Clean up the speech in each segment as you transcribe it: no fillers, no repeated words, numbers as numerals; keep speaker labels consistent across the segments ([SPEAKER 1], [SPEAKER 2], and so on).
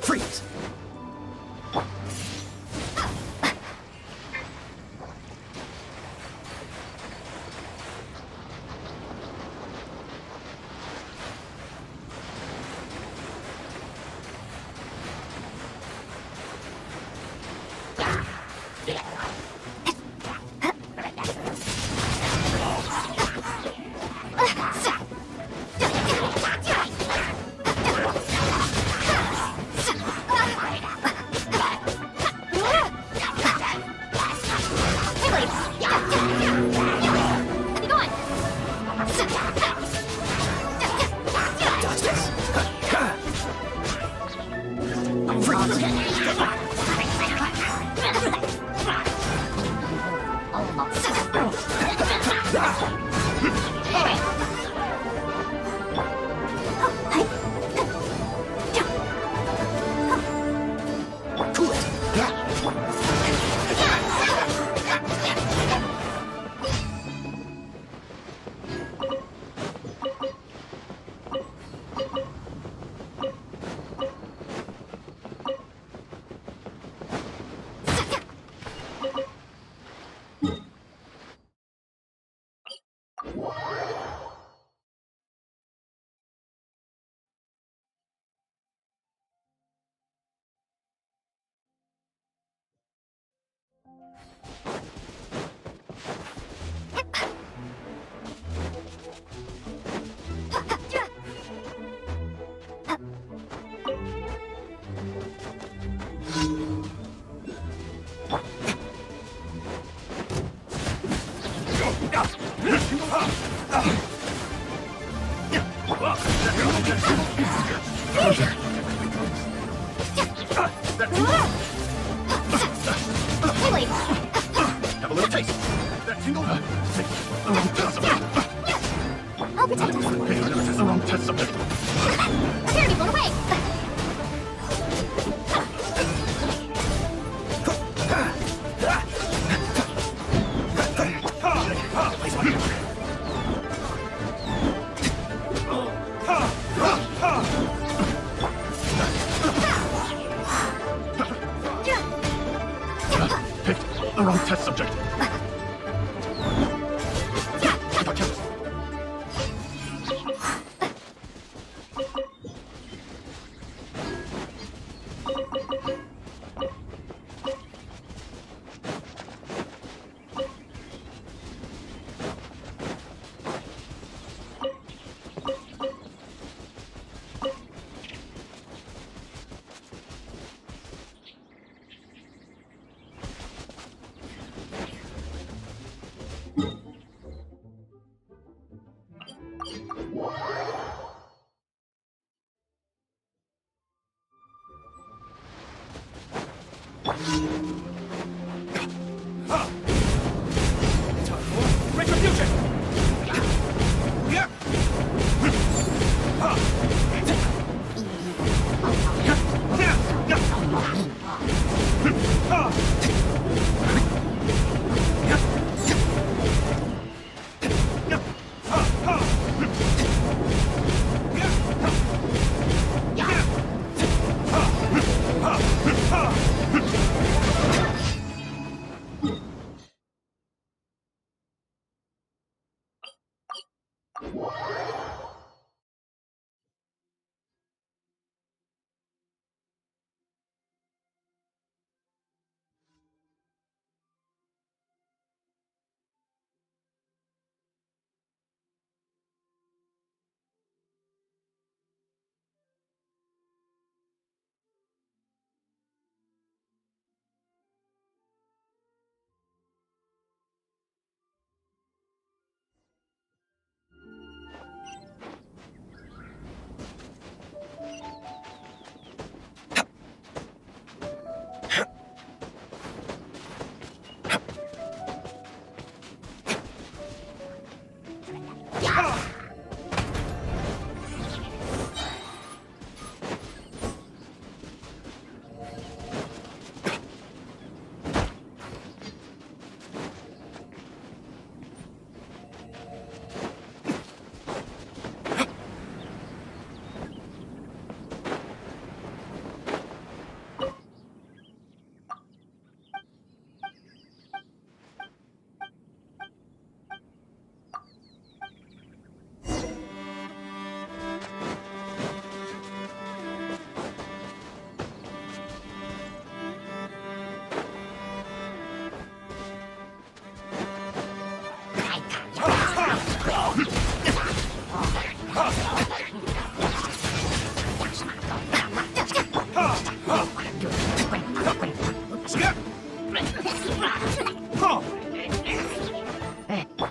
[SPEAKER 1] Freeze!
[SPEAKER 2] Have a little taste. That tingle?
[SPEAKER 3] I'll protect us.
[SPEAKER 2] Hey, I never test the wrong test subject.
[SPEAKER 3] Prepare to blow away.
[SPEAKER 2] Picked the wrong test subject.
[SPEAKER 1] Retribution!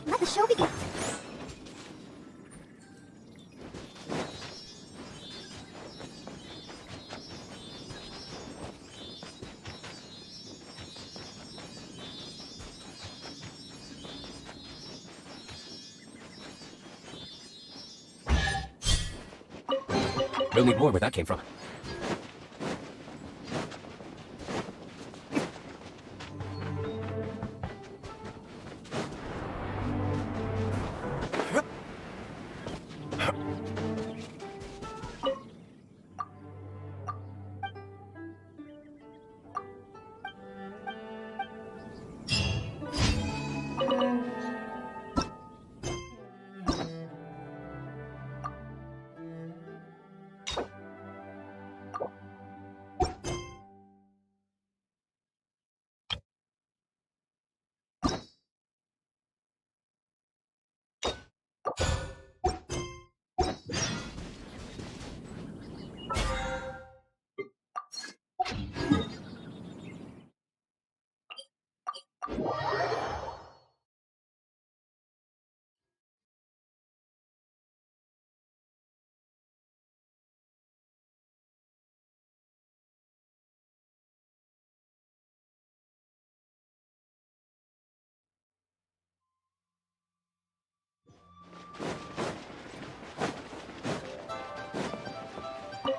[SPEAKER 3] Let the show begin.
[SPEAKER 4] We'll need more where that came from.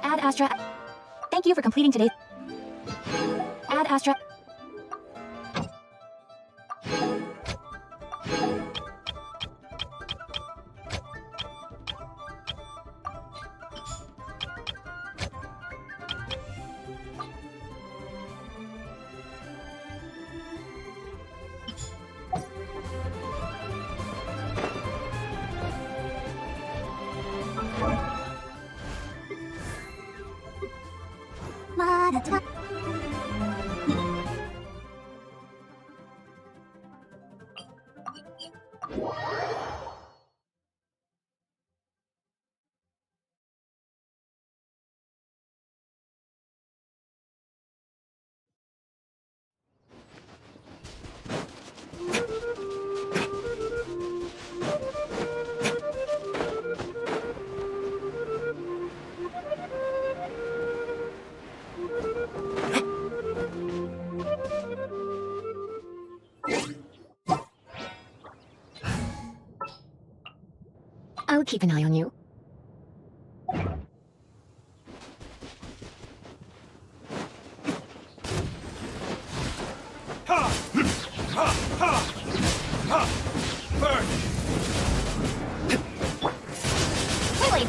[SPEAKER 3] Ad Astra. Thank you for completing today's. Ad Astra. Ma-da-da. I'll keep an eye on you. Wait.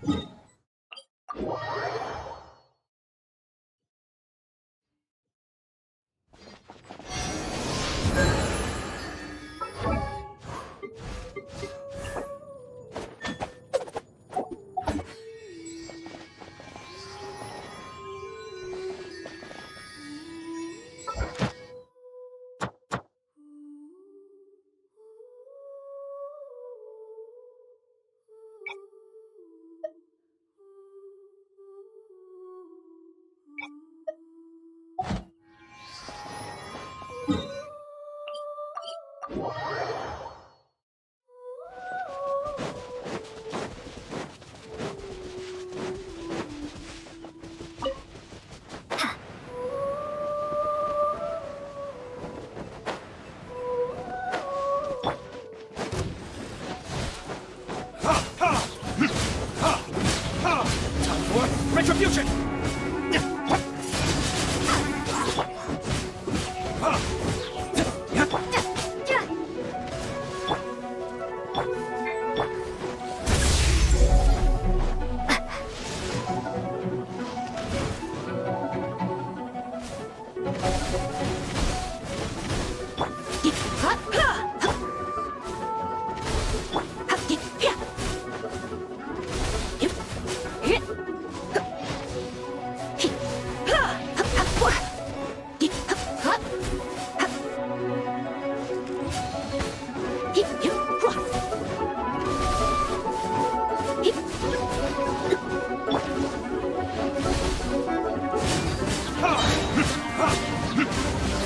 [SPEAKER 1] Time for retribution!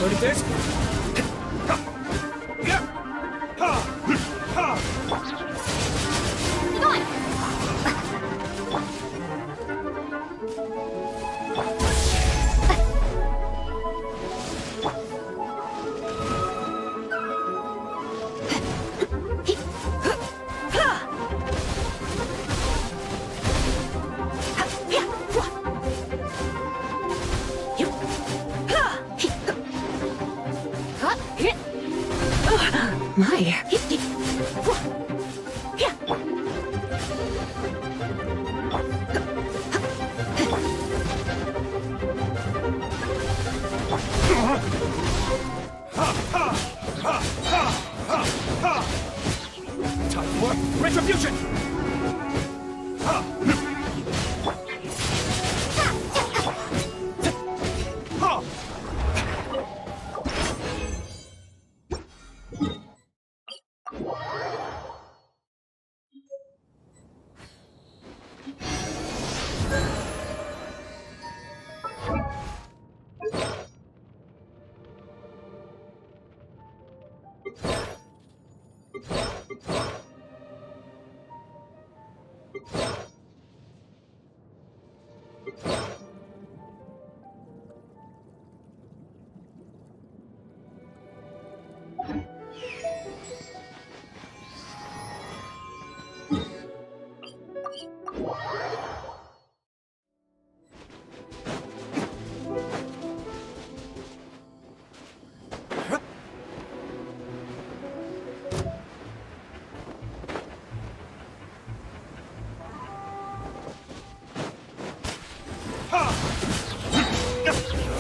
[SPEAKER 1] Loaded disc.
[SPEAKER 3] My.
[SPEAKER 1] Time for retribution!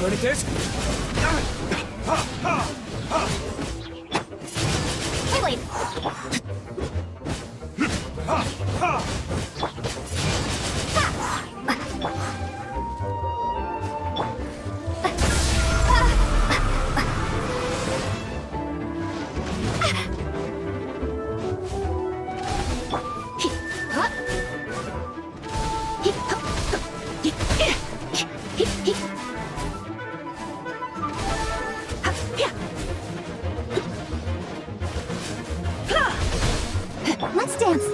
[SPEAKER 1] Loaded disc.
[SPEAKER 3] Beyblade. Let's dance.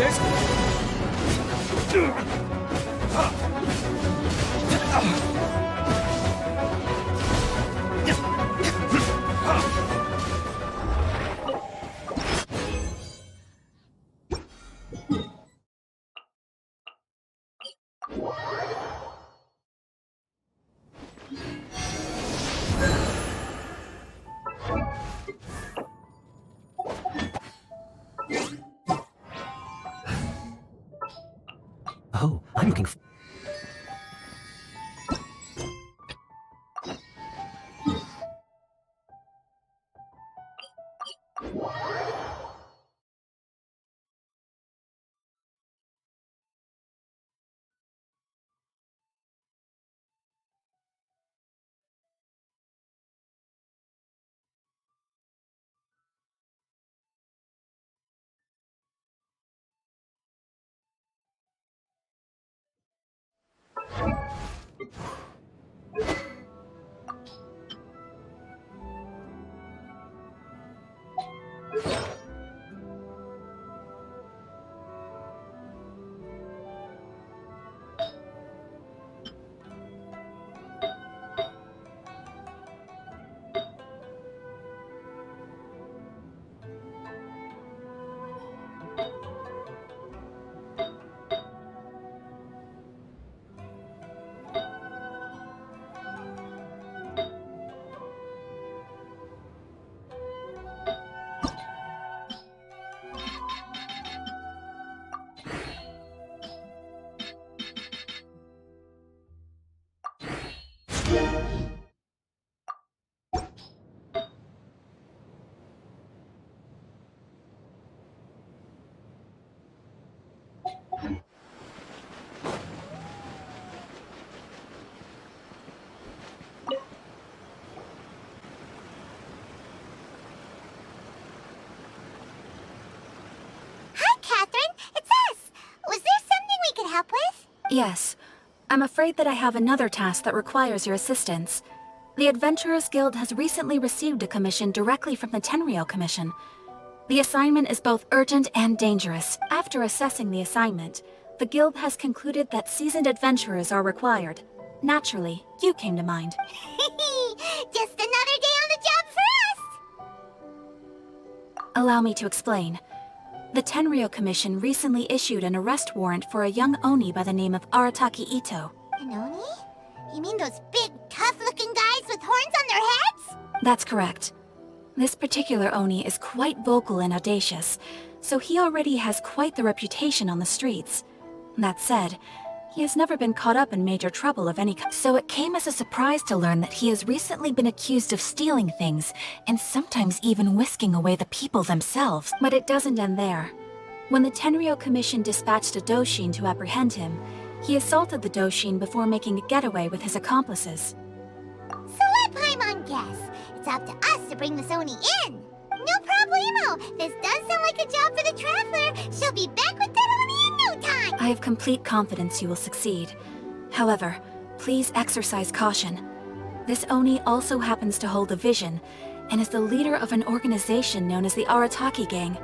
[SPEAKER 1] disc.
[SPEAKER 4] Oh, I'm looking for...
[SPEAKER 5] Hi, Catherine. It's us. Was there something we could help with?
[SPEAKER 3] Yes. I'm afraid that I have another task that requires your assistance. The Adventurers Guild has recently received a commission directly from the Tenryou Commission. The assignment is both urgent and dangerous. After assessing the assignment, the Guild has concluded that seasoned adventurers are required. Naturally, you came to mind.
[SPEAKER 5] Just another day on the job for us.
[SPEAKER 3] Allow me to explain. The Tenryou Commission recently issued an arrest warrant for a young Oni by the name of Arataki Ito.
[SPEAKER 5] An Oni? You mean those big, tough-looking guys with horns on their heads?
[SPEAKER 3] That's correct. This particular Oni is quite vocal and audacious, so he already has quite the reputation on the streets. That said, he has never been caught up in major trouble of any kind, so it came as a surprise to learn that he has recently been accused of stealing things, and sometimes even whisking away the people themselves. But it doesn't end there. When the Tenryou Commission dispatched a Doshin to apprehend him, he assaulted the Doshin before making a getaway with his accomplices.
[SPEAKER 5] So let Paimon guess. It's up to us to bring this Oni in. No problemo. This does sound like a job for the Traveler. She'll be back with that Oni in no time.
[SPEAKER 3] I have complete confidence you will succeed. However, please exercise caution. This Oni also happens to hold a vision, and is the leader of an organization known as the Arataki Gang.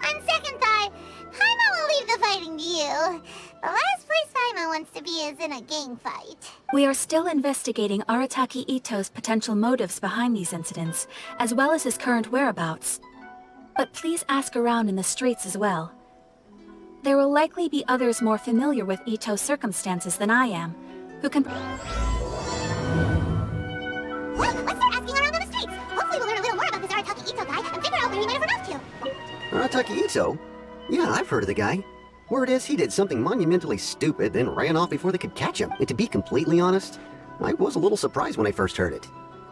[SPEAKER 5] On second thought, Paimon will leave the fighting to you. The last place Paimon wants to be is in a gang fight.
[SPEAKER 3] We are still investigating Arataki Ito's potential motives behind these incidents, as well as his current whereabouts. But please ask around in the streets as well. There will likely be others more familiar with Ito's circumstances than I am, who can...
[SPEAKER 5] Well, let's start asking around on the streets. Hopefully we'll learn a little more about this Arataki Ito guy and figure out where he might have run off to.
[SPEAKER 6] Arataki Ito? Yeah, I've heard of the guy. Word is he did something monumentally stupid, then ran off before they could catch him. And to be completely honest, I was a little surprised when I first heard it.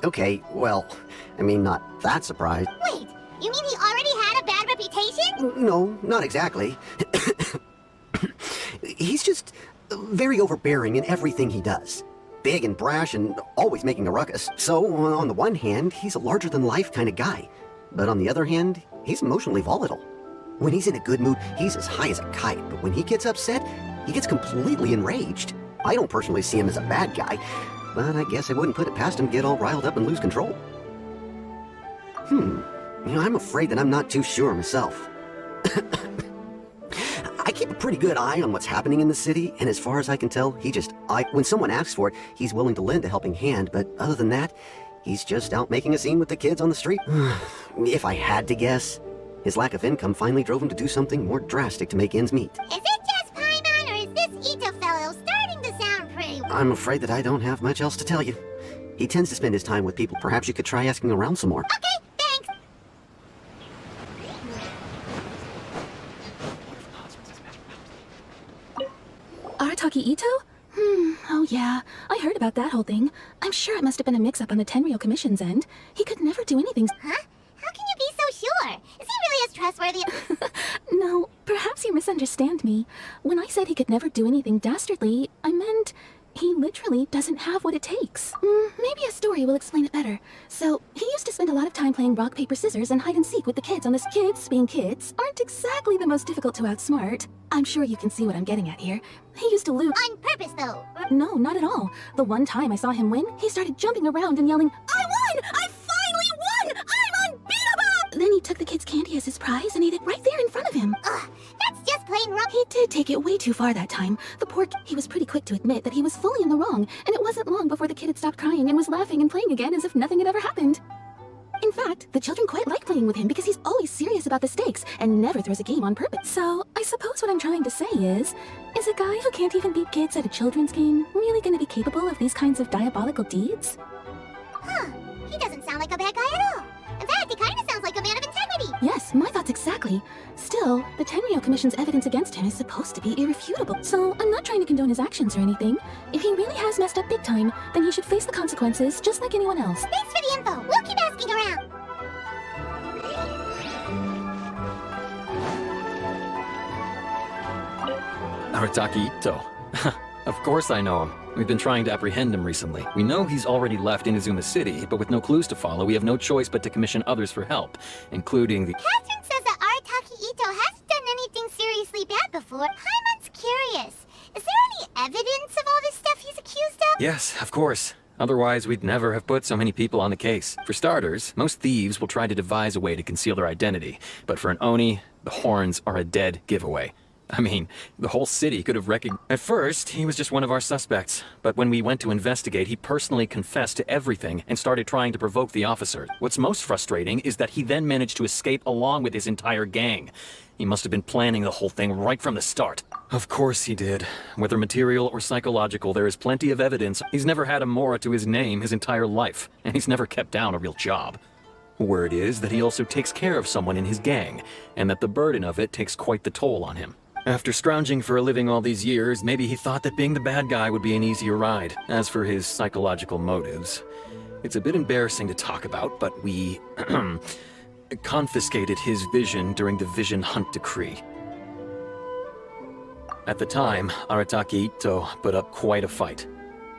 [SPEAKER 6] Okay, well, I mean, not that surprised.
[SPEAKER 5] Wait, you mean he already had a bad reputation?
[SPEAKER 6] No, not exactly. He's just very overbearing in everything he does. Big and brash and always making a ruckus. So, on the one hand, he's a larger-than-life kind of guy. But on the other hand, he's emotionally volatile. When he's in a good mood, he's as high as a kite, but when he gets upset, he gets completely enraged. I don't personally see him as a bad guy, but I guess I wouldn't put it past him to get all riled up and lose control. I'm afraid that I'm not too sure myself. I keep a pretty good eye on what's happening in the city, and as far as I can tell, when someone asks for it, he's willing to lend a helping hand, but other than that, he's just out making a scene with the kids on the street. If I had to guess, his lack of income finally drove him to do something more drastic to make ends meet.
[SPEAKER 5] Is it just Paimon, or is this Ito fellow starting to sound pretty...
[SPEAKER 6] I'm afraid that I don't have much else to tell you. He tends to spend his time with people. Perhaps you could try asking around some more.
[SPEAKER 5] Okay, thanks!
[SPEAKER 3] Arataki Ito? Oh yeah. I heard about that whole thing. I'm sure it must have been a mix-up on the Tenryou Commission's end. He could never do anything...
[SPEAKER 5] Huh? How can you be so sure? Is he really as trustworthy?
[SPEAKER 3] No, perhaps you misunderstand me. When I said he could never do anything dastardly, I meant... he literally doesn't have what it takes. Maybe a story will explain it better. So, he used to spend a lot of time playing rock, paper, scissors and hide and seek with the kids on this. Kids, being kids, aren't exactly the most difficult to outsmart. I'm sure you can see what I'm getting at here. He used to lose...
[SPEAKER 5] On purpose, though.
[SPEAKER 3] No, not at all. The one time I saw him win, he started jumping around and yelling, "I won! I finally won! I'm unbeatable!" Then he took the kid's candy as his prize and ate it right there in front of him.
[SPEAKER 5] Ugh, that's just plain wrong.
[SPEAKER 3] He did take it way too far that time. The poor he was pretty quick to admit that he was fully in the wrong, and it wasn't long before the kid had stopped crying and was laughing and playing again as if nothing had ever happened. In fact, the children quite like playing with him because he's always serious about the stakes and never throws a game on purpose. So, I suppose what I'm trying to say is a guy who can't even beat kids at a children's game really gonna be capable of these kinds of diabolical deeds?
[SPEAKER 5] Huh. He doesn't sound like a bad guy at all. In fact, he kind of sounds like a man of integrity.
[SPEAKER 3] Yes, my thoughts exactly. Still, the Tenryou Commission's evidence against him is supposed to be irrefutable. So, I'm not trying to condone his actions or anything. If he really has messed up big time, then he should face the consequences just like anyone else.
[SPEAKER 5] Thanks for the info. We'll keep asking around.
[SPEAKER 7] Arataki Ito. Of course I know him. We've been trying to apprehend him recently. We know he's already left Inazuma City, but with no clues to follow, we have no choice but to commission others for help, including the...
[SPEAKER 5] Catherine says that Arataki Ito hasn't done anything seriously bad before. Paimon's curious. Is there any evidence of all this stuff he's accused of?
[SPEAKER 7] Yes, of course. Otherwise, we'd never have put so many people on the case. For starters, most thieves will try to devise a way to conceal their identity, but for an Oni, the horns are a dead giveaway. I mean, the whole city could have recognized... At first, he was just one of our suspects, but when we went to investigate, he personally confessed to everything and started trying to provoke the officer. What's most frustrating is that he then managed to escape along with his entire gang. He must have been planning the whole thing right from the start. Of course he did. Whether material or psychological, there is plenty of evidence. He's never had a Mora to his name his entire life, and he's never kept down a real job. Word is that he also takes care of someone in his gang, and that the burden of it takes quite the toll on him. After scrounging for a living all these years, maybe he thought that being the bad guy would be an easier ride. As for his psychological motives, it's a bit embarrassing to talk about, but we confiscated his vision during the Vision Hunt Decree. At the time, Arataki Ito put up quite a fight.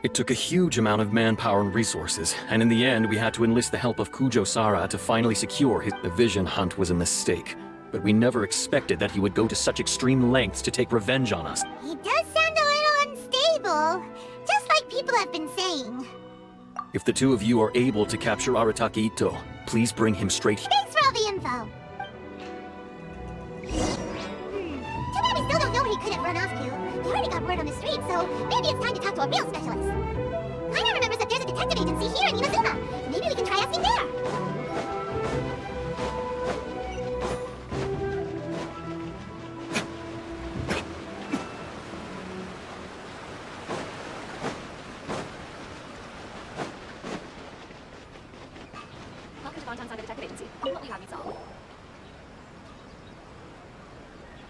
[SPEAKER 7] It took a huge amount of manpower and resources, and in the end we had to enlist the help of Kujo Sara to finally secure his... The Vision Hunt was a mistake. But we never expected that he would go to such extreme lengths to take revenge on us.
[SPEAKER 5] He does sound a little unstable, just like people have been saying.
[SPEAKER 7] If the two of you are able to capture Arataki Ito, please bring him straight here.
[SPEAKER 5] Thanks for all the info. Too bad we still don't know where he couldn't run off to. He already got word on the street, so maybe it's time to talk to a real specialist. Paimon remembers that there's a detective agency here in Inazuma. Maybe we can try asking there.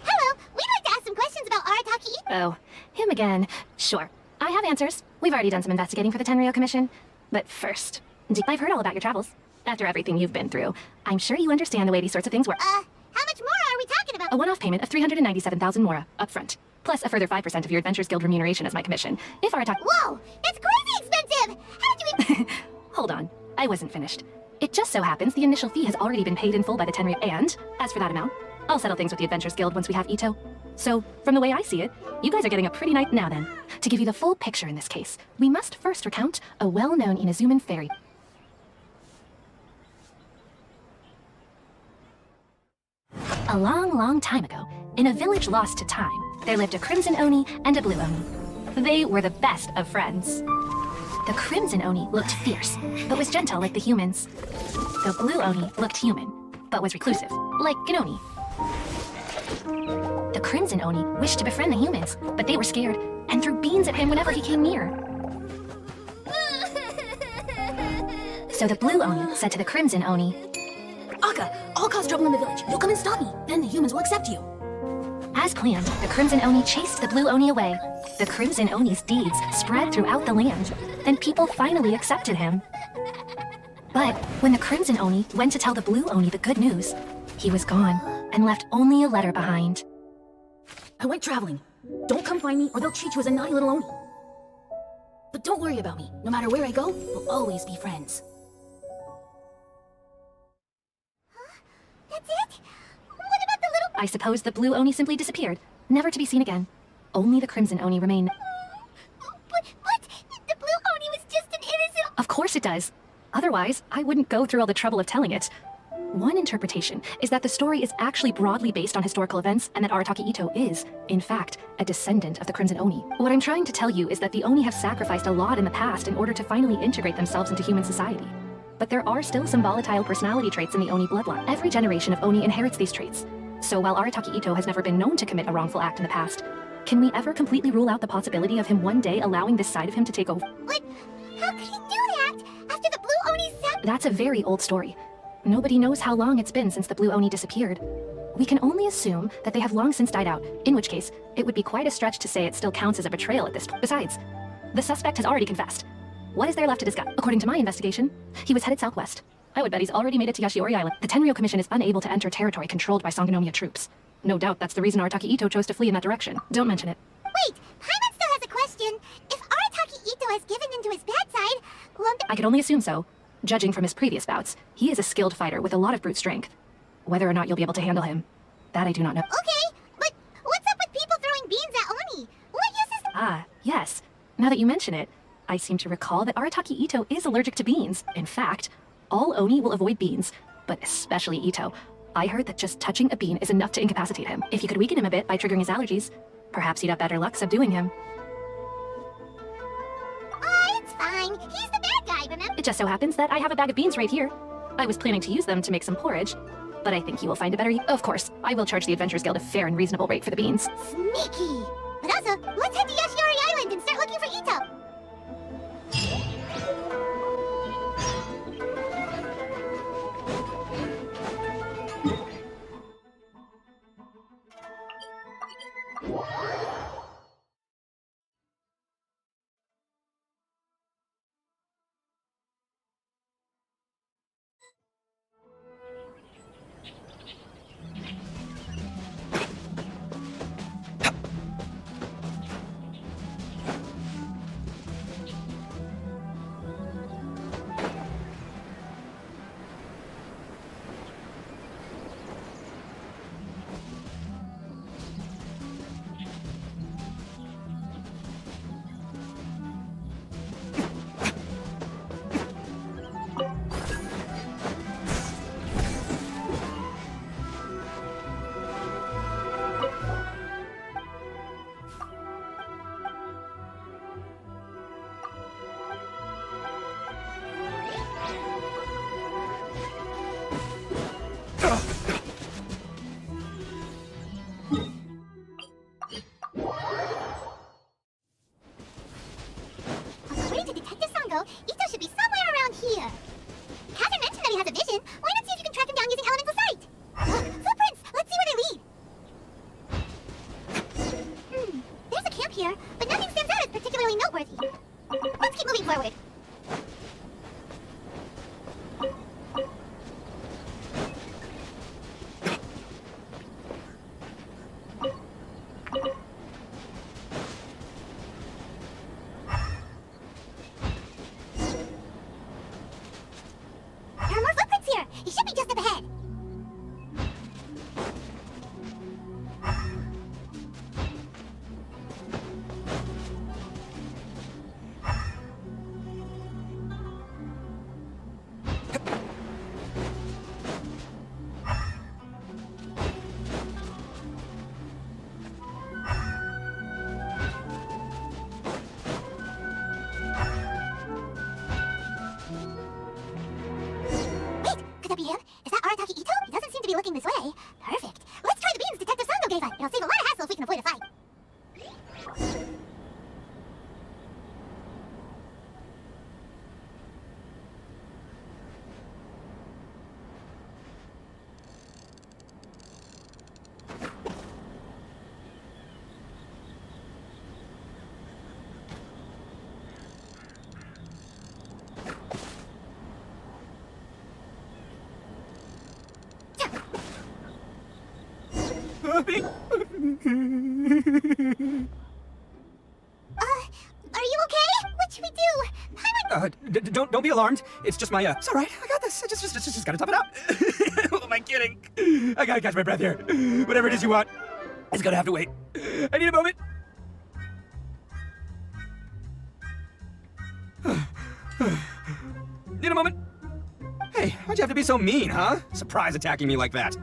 [SPEAKER 5] Hello, we'd like to ask some questions about Arataki Ito.
[SPEAKER 8] Oh, him again. Sure. I have answers. We've already done some investigating for the Tenryou Commission. But first, I've heard all about your travels. After everything you've been through, I'm sure you understand the way these sorts of things work.
[SPEAKER 5] How much more are we talking about?
[SPEAKER 8] A one-off payment of 397,000 Mora, upfront. Plus a further 5% of your Adventures Guild remuneration as my commission. If Arataki...
[SPEAKER 5] Whoa, that's crazy expensive! How did you even...
[SPEAKER 8] Hold on. I wasn't finished. It just so happens the initial fee has already been paid in full by the Tenryou, and, as for that amount, I'll settle things with the Adventures Guild once we have Ito. So, from the way I see it, you guys are getting a pretty nice... Now then, to give you the full picture in this case, we must first recount a well-known Inazuman fairy. A long, long time ago, in a village lost to time, there lived a Crimson Oni and a Blue Oni. They were the best of friends. The Crimson Oni looked fierce, but was gentle like the humans. The Blue Oni looked human, but was reclusive, like an Oni. The Crimson Oni wished to befriend the humans, but they were scared and threw beans at him whenever he came near. So the Blue Oni said to the Crimson Oni,
[SPEAKER 9] Akka, I'll cause trouble in the village. You'll come and stop me. Then the humans will accept you.
[SPEAKER 8] as planned, the Crimson Oni chased the Blue Oni away. The Crimson Oni's deeds spread throughout the land, and people finally accepted him. But when the Crimson Oni went to tell the Blue Oni the good news, he was gone and left only a letter behind.
[SPEAKER 9] I went traveling. Don't come find me or they'll treat you as a naughty little Oni. But don't worry about me. No matter where I go, we'll always be friends.
[SPEAKER 5] That's it? What about the little...
[SPEAKER 8] I suppose the Blue Oni simply disappeared, never to be seen again. Only the Crimson Oni remained.
[SPEAKER 5] But the Blue Oni was just an innocent...
[SPEAKER 8] Of course it does. Otherwise, I wouldn't go through all the trouble of telling it. One interpretation is that the story is actually broadly based on historical events and that Arataki Itto is, in fact, a descendant of the Crimson Oni. What I'm trying to tell you is that the Oni have sacrificed a lot in the past in order to finally integrate themselves into human society. But there are still some volatile personality traits in the Oni bloodline. Every generation of Oni inherits these traits. So while Arataki Itto has never been known to commit a wrongful act in the past, can we ever completely rule out the possibility of him one day allowing this side of him to take over?
[SPEAKER 5] But how could he do that after the Blue Oni's
[SPEAKER 8] That's a very old story. Nobody knows how long it's been since the Blue Oni disappeared. We can only assume that they have long since died out, in which case, it would be quite a stretch to say it still counts as a betrayal at this point. Besides, the suspect has already confessed. What is there left to discuss? According to my investigation, he was headed southwest. I would bet he's already made it to Yashiori Island. The Tenryou Commission is unable to enter territory controlled by Sangonomiya troops. No doubt that's the reason Arataki Itto chose to flee in that direction. Don't mention it.
[SPEAKER 5] Wait, Paimon still has a question. If Arataki Itto has given into his bad side, won't...
[SPEAKER 8] I could only assume so. Judging from his previous bouts, he is a skilled fighter with a lot of brute strength. Whether or not you'll be able to handle him, that I do not know.
[SPEAKER 5] Okay, but what's up with people throwing beans at Oni? What use is...
[SPEAKER 8] Ah, yes. Now that you mention it, I seem to recall that Arataki Itto is allergic to beans. In fact, all Oni will avoid beans, but especially Itto. I heard that just touching a bean is enough to incapacitate him. If you could weaken him a bit by triggering his allergies, perhaps he'd have better luck subduing him.
[SPEAKER 5] It's fine. He's the bad guy, remember?
[SPEAKER 8] It just so happens that I have a bag of beans right here. I was planning to use them to make some porridge, but I think you will find a better... Of course, I will charge the Adventurers Guild a fair and reasonable rate for the beans.
[SPEAKER 5] Sneaky. But also, let's head to Yashiori Island and start looking for Itto. According to Detective Sango, Itto should be somewhere around here. Catherine mentioned that he has a vision. Why not see if you can track him down using elemental sight? Look, footprints! Let's see where they lead. There's a camp here, but nothing stands out as particularly noteworthy. Let's keep moving forward. that be him? Is that Arataki Ito? He doesn't seem to be looking this way. Perfect. Let's try the beans Detective Sando gave us. It'll save a lot of hassle if we can avoid a fight. Are you okay? What should we do? Paimon...
[SPEAKER 1] Don't be alarmed. It's just my, It's alright, I got this. I just gotta tough it out. Who am I kidding? I gotta catch my breath here. Whatever it is you want, it's gonna have to wait. I need a moment. Need a moment. Hey, why'd you have to be so mean, huh? Surprise attacking me like that.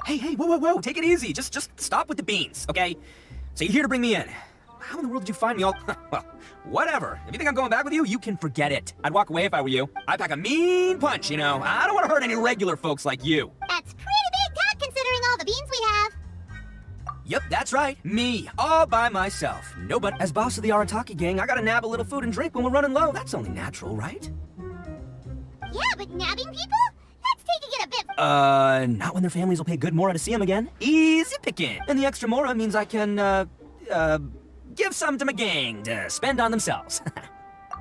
[SPEAKER 1] Hey, whoa, take it easy. Just stop with the beans, okay? So you're here to bring me in. How in the world did you find me all... Well, whatever. If you think I'm going back with you, you can forget it. I'd walk away if I were you. I'd pack a mean punch, you know? I don't want to hurt any regular folks like you.
[SPEAKER 5] That's pretty big talk considering all the beans we have.
[SPEAKER 1] Yep, that's right. Me, all by myself. No, but as boss of the Arataki gang, I gotta nab a little food and drink when we're running low. That's only natural, right?
[SPEAKER 5] Yeah, but nabbing people? That's taking it a bit...
[SPEAKER 1] Not when their families will pay good mora to see them again. Easy picking. And the extra mora means I can, give some to my gang to spend on themselves.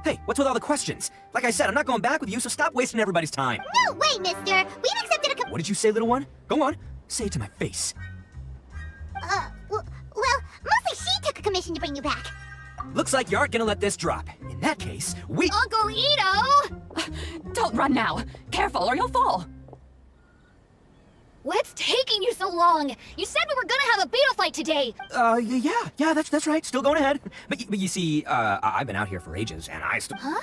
[SPEAKER 1] Hey, what's with all the questions? Like I said, I'm not going back with you, so stop wasting everybody's time.
[SPEAKER 5] No way, mister! We've accepted a...
[SPEAKER 1] What did you say, little one? Go on, say it to my face.
[SPEAKER 5] Well, mostly she took a commission to bring you back.
[SPEAKER 1] Looks like you aren't gonna let this drop. In that case, we...
[SPEAKER 5] Uncle Ito!
[SPEAKER 3] Don't run now. Careful or you'll fall.
[SPEAKER 9] What's taking you so long? You said we were gonna have a beetle fight today.
[SPEAKER 1] Yeah, that's right. Still going ahead. But you see, I've been out here for ages, and I still...
[SPEAKER 9] Huh?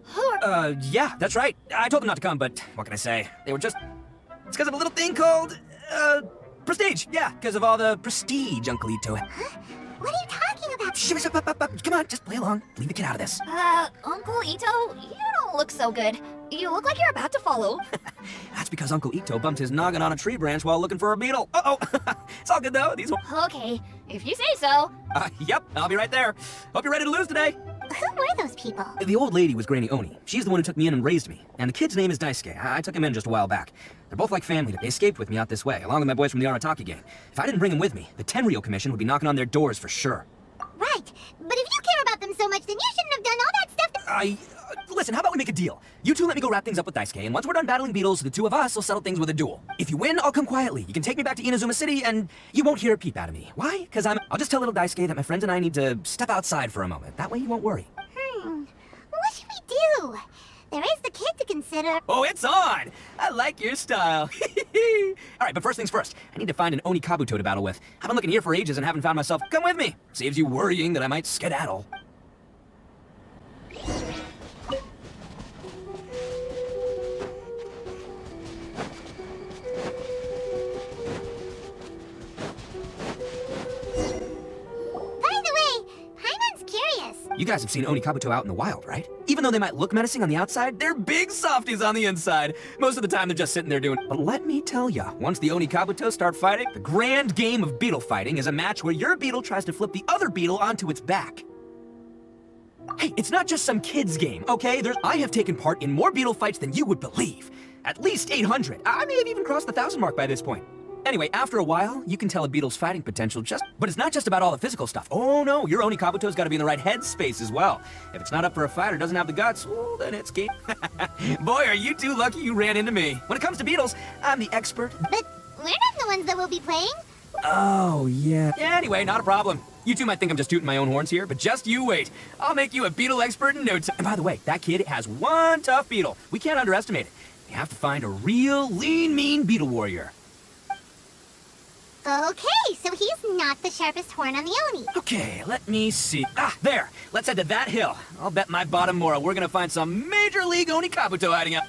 [SPEAKER 9] Who are...
[SPEAKER 1] Yeah, that's right. I told them not to come, but what can I say? They were just... It's because of a little thing called, prestige. Yeah, because of all the prestige, Uncle Ito.
[SPEAKER 5] Huh? What are you talking about?
[SPEAKER 1] Shh, up. Come on, just play along. Leave the kid out of this.
[SPEAKER 9] Uncle Ito, you don't look so good. You look like you're about to follow.
[SPEAKER 1] That's because Uncle Ito bumped his noggin on a tree branch while looking for a beetle. Uh-oh. It's all good, though. These will...
[SPEAKER 9] Okay, if you say so.
[SPEAKER 1] Yep, I'll be right there. Hope you're ready to lose today.
[SPEAKER 5] Who were those people?
[SPEAKER 1] The old lady was Granny Oni. She's the one who took me in and raised me. And the kid's name is Daisuke. I took him in just a while back. They're both like family. They escaped with me out this way, along with my boys from the Arataki gang. If I didn't bring them with me, the Tenryo Commission would be knocking on their doors for sure.
[SPEAKER 5] Right, but if you care about them so much, then you shouldn't have done all that stuff.
[SPEAKER 1] Listen, how about we make a deal? You two let me go wrap things up with Daisuke, and once we're done battling beetles, the two of us will settle things with a duel. If you win, I'll come quietly. You can take me back to Inazuma City, and you won't hear a peep out of me. Why? Because I'll just tell little Daisuke that my friends and I need to step outside for a moment. That way you won't worry.
[SPEAKER 5] What should we do? There is the kid to consider.
[SPEAKER 1] Oh, it's on! I like your style. Alright, but first things first. I need to find an Oni Kabuto to battle with. I've been looking here for ages and haven't found myself. Come with me! Saves you worrying that I might skedaddle. You guys have seen Oni Kabuto out in the wild, right? Even though they might look menacing on the outside, they're big softies on the inside. Most of the time, they're just sitting there doing... But let me tell ya, once the Oni Kabuto start fighting, the grand game of beetle fighting is a match where your beetle tries to flip the other beetle onto its back. Hey, it's not just some kid's game, okay? I have taken part in more beetle fights than you would believe. At least 800. I may have even crossed the 1,000 mark by this point. Anyway, after a while, you can tell a beetle's fighting potential But it's not just about all the physical stuff. Oh no, your Oni Kabuto's gotta be in the right headspace as well. If it's not up for a fight or doesn't have the guts, well, then it's game. Boy, are you two lucky you ran into me. When it comes to beetles, I'm the expert.
[SPEAKER 5] But we're not the ones that will be playing.
[SPEAKER 1] Oh, yeah. Anyway, not a problem. You two might think I'm just tooting my own horns here, but just you wait. I'll make you a beetle expert in no time. And by the way, that kid has one tough beetle. We can't underestimate it. You have to find a real lean, mean beetle warrior.
[SPEAKER 5] Okay, so he's not the sharpest horn on the Oni.
[SPEAKER 1] Okay, let me see. There. Let's head to that hill. I'll bet my bottom moral we're gonna find some Major League Oni Kabuto hiding out.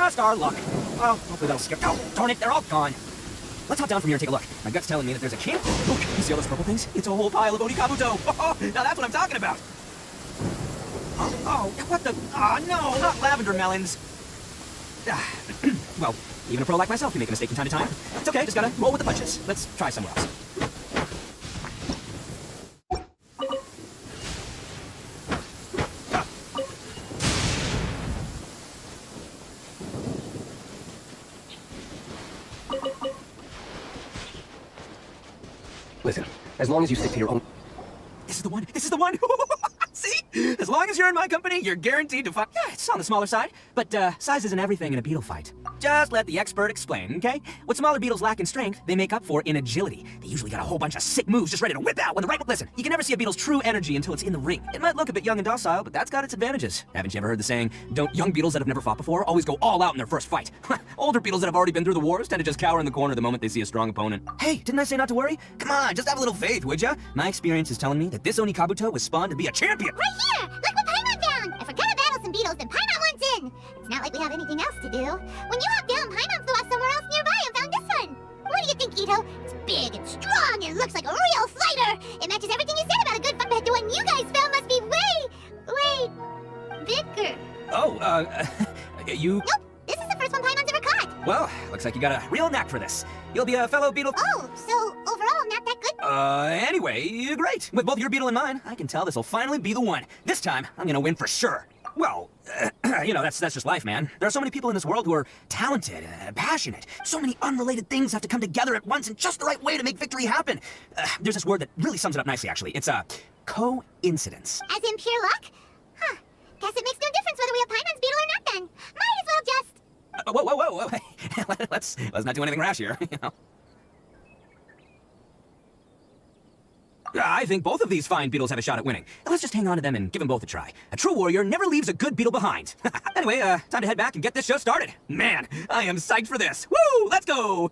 [SPEAKER 1] Just our luck. Oh, hopefully that'll skip. Oh, darn it, they're all gone. Let's hop down from here and take a look. My gut's telling me that there's a camp. Look, you see all those purple things? It's a whole pile of Onikabuto. Oh, now that's what I'm talking about. Oh, what the? Oh, no, not lavender melons. Well, even a pro like myself can make a mistake from time to time. It's okay, just gotta roll with the punches. Let's try somewhere else.
[SPEAKER 4] Listen, as long as you stick to your own...
[SPEAKER 1] This is the one. This is the one. See? As long as you're in my company, you're guaranteed to fight. Yeah, it's on the smaller side, but size isn't everything in a beetle fight. Just let the expert explain, okay? What smaller beetles lack in strength, they make up for in agility. They usually got a whole bunch of sick moves just ready to whip out when the right... Listen, you can never see a beetle's true energy until it's in the ring. It might look a bit young and docile, but that's got its advantages. Haven't you ever heard the saying, don't young beetles that have never fought before always go all out in their first fight? Older beetles that have already been through the wars tend to just cower in the corner the moment they see a strong opponent. Hey, didn't I say not to worry? Come on, just have a little faith, would ya? My experience is telling me that this Onikabuto was spawned to be a champion.
[SPEAKER 5] Right here! Look what Paimon found! If we're gonna battle some beetles, then Paimon wants in! It's not like we have anything else to do. When you hop down, Paimon flew off somewhere else nearby and found this one. What do you think, Ito? It's big and strong and looks like a real fighter! It matches everything you said about a good fight, but the one you guys found must be way bigger.
[SPEAKER 1] Oh, you...
[SPEAKER 5] Nope, this is the first one Paimon's ever caught.
[SPEAKER 1] Well, looks like you got a real knack for this. You'll be a fellow beetle...
[SPEAKER 5] Oh, so overall not that good?
[SPEAKER 1] Anyway, great. With both your beetle and mine, I can tell this'll finally be the one. This time, I'm gonna win for sure. Well, you know, that's just life, man. There are so many people in this world who are talented, passionate. So many unrelated things have to come together at once in just the right way to make victory happen. There's this word that really sums it up nicely, actually. It's coincidence.
[SPEAKER 5] As in pure luck? Huh. Guess it makes no difference whether we have Paimon's beetle or not then. Might as well just...
[SPEAKER 1] Whoa. Let's not do anything rash here, you know. I think both of these fine beetles have a shot at winning. Let's just hang on to them and give them both a try. A true warrior never leaves a good beetle behind. Anyway, time to head back and get this show started. Man, I am psyched for this. Woo! Let's go!